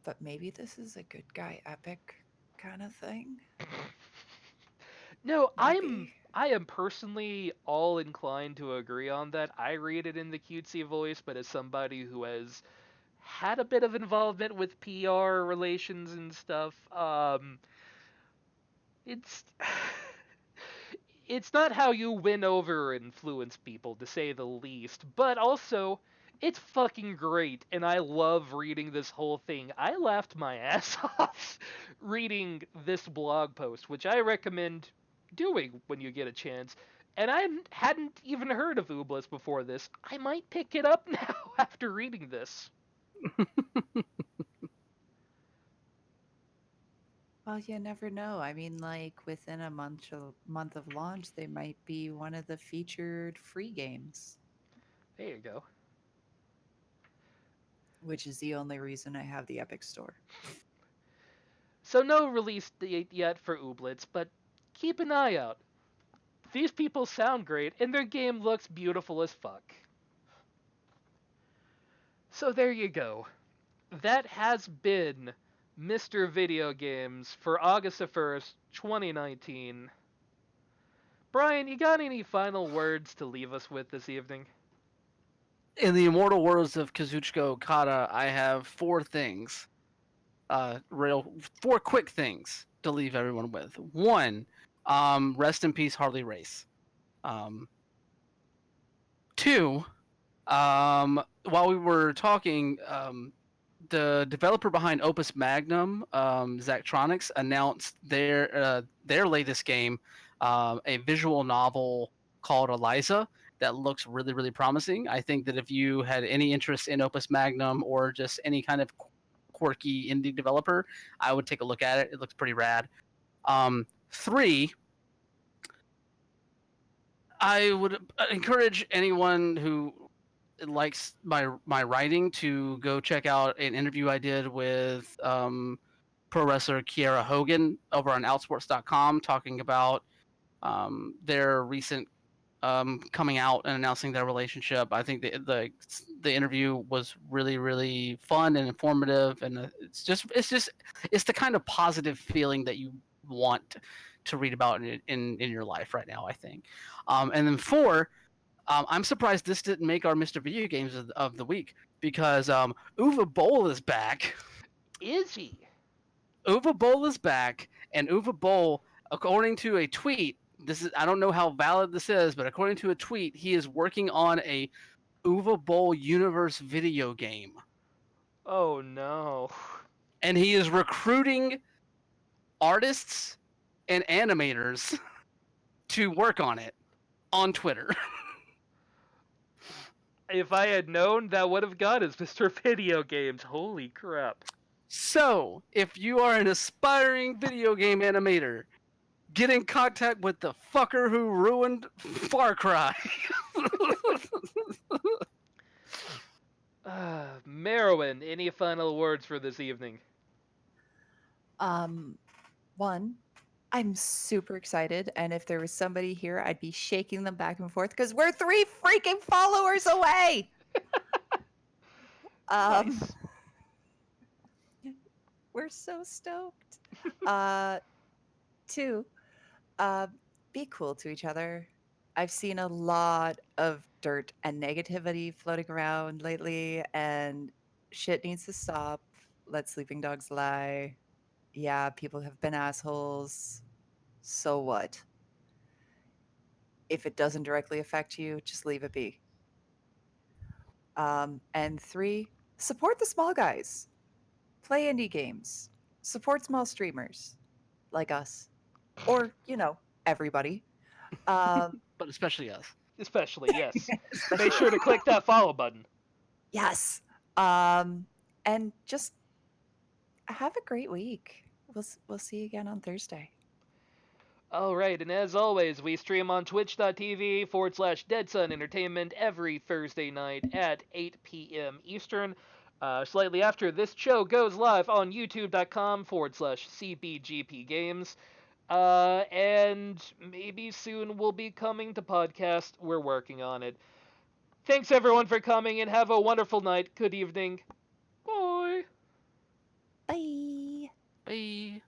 but maybe this is a good guy epic kind of thing. No, Maybe. I am personally all inclined to agree on that. I read it in the cutesy voice, but as somebody who has had a bit of involvement with PR relations and stuff, it's it's not how you win over or influence people, to say the least. But also, it's fucking great, and I love reading this whole thing. I laughed my ass off reading this blog post, which I recommend doing when you get a chance. And I hadn't even heard of Ooblets before this. I might pick it up now after reading this. Well, you never know. I mean, like within a month of launch, they might be one of the featured free games, There you go. which is the only reason I have the Epic Store. So no release date yet for Ooblets, but keep an eye out. These people sound great, and their game looks beautiful as fuck. So there you go. That has been Mr. Video Games for August the 1st, 2019. Brian, you got any final words to leave us with this evening? In the immortal words of Kazuchika Okada, I have four quick things to leave everyone with. One, rest in peace, Harley Race. Um, Two, while we were talking, the developer behind Opus Magnum, Zachtronics, announced their latest game, a visual novel called Eliza that looks really really promising. I think that if you had any interest in Opus Magnum or just any kind of quirky indie developer, I would take a look at it. It looks pretty rad. Three, I would encourage anyone who likes my writing to go check out an interview I did with pro wrestler Kiera Hogan over on Outsports.com, talking about their recent coming out and announcing their relationship. I think the interview was really really fun and informative, and it's the kind of positive feeling that you want to read about in your life right now. I think, and then four. I'm surprised this didn't make our Mr. Video Games of the week because Uwe Boll is back. Is he? Uwe Boll is back, and Uwe Boll, according to a tweet, this is I don't know how valid this is, but according to a tweet, he is working on a Uwe Boll universe video game, Oh no. and he is recruiting artists and animators to work on it on Twitter. If I had known, that would have got us Mr. Video Games. Holy crap. So, if you are an aspiring video game animator, get in contact with the fucker who ruined Far Cry. Merwin, any final words for this evening? One, I'm super excited, and if there was somebody here, I'd be shaking them back and forth because we're 3 freaking followers away. Nice. We're so stoked. Two, be cool to each other. I've seen a lot of dirt and negativity floating around lately, and shit needs to stop. Let sleeping dogs lie. Yeah, people have been assholes. So what? If it doesn't directly affect you, just leave it be. And three, support the small guys. Play indie games. Support small streamers like us. Or, everybody. But especially us. Especially, yes. Especially Make sure to click that follow button. yes. And just have a great week. We'll see you again on Thursday. Alright, and as always, we stream on twitch.tv/Dead Sun Entertainment every Thursday night at 8 p.m. Eastern. Slightly after this show goes live on youtube.com/CBGP Games. And maybe soon we'll be coming to podcast. We're working on it. Thanks everyone for coming and have a wonderful night. Good evening. Bye. Bye. Bye.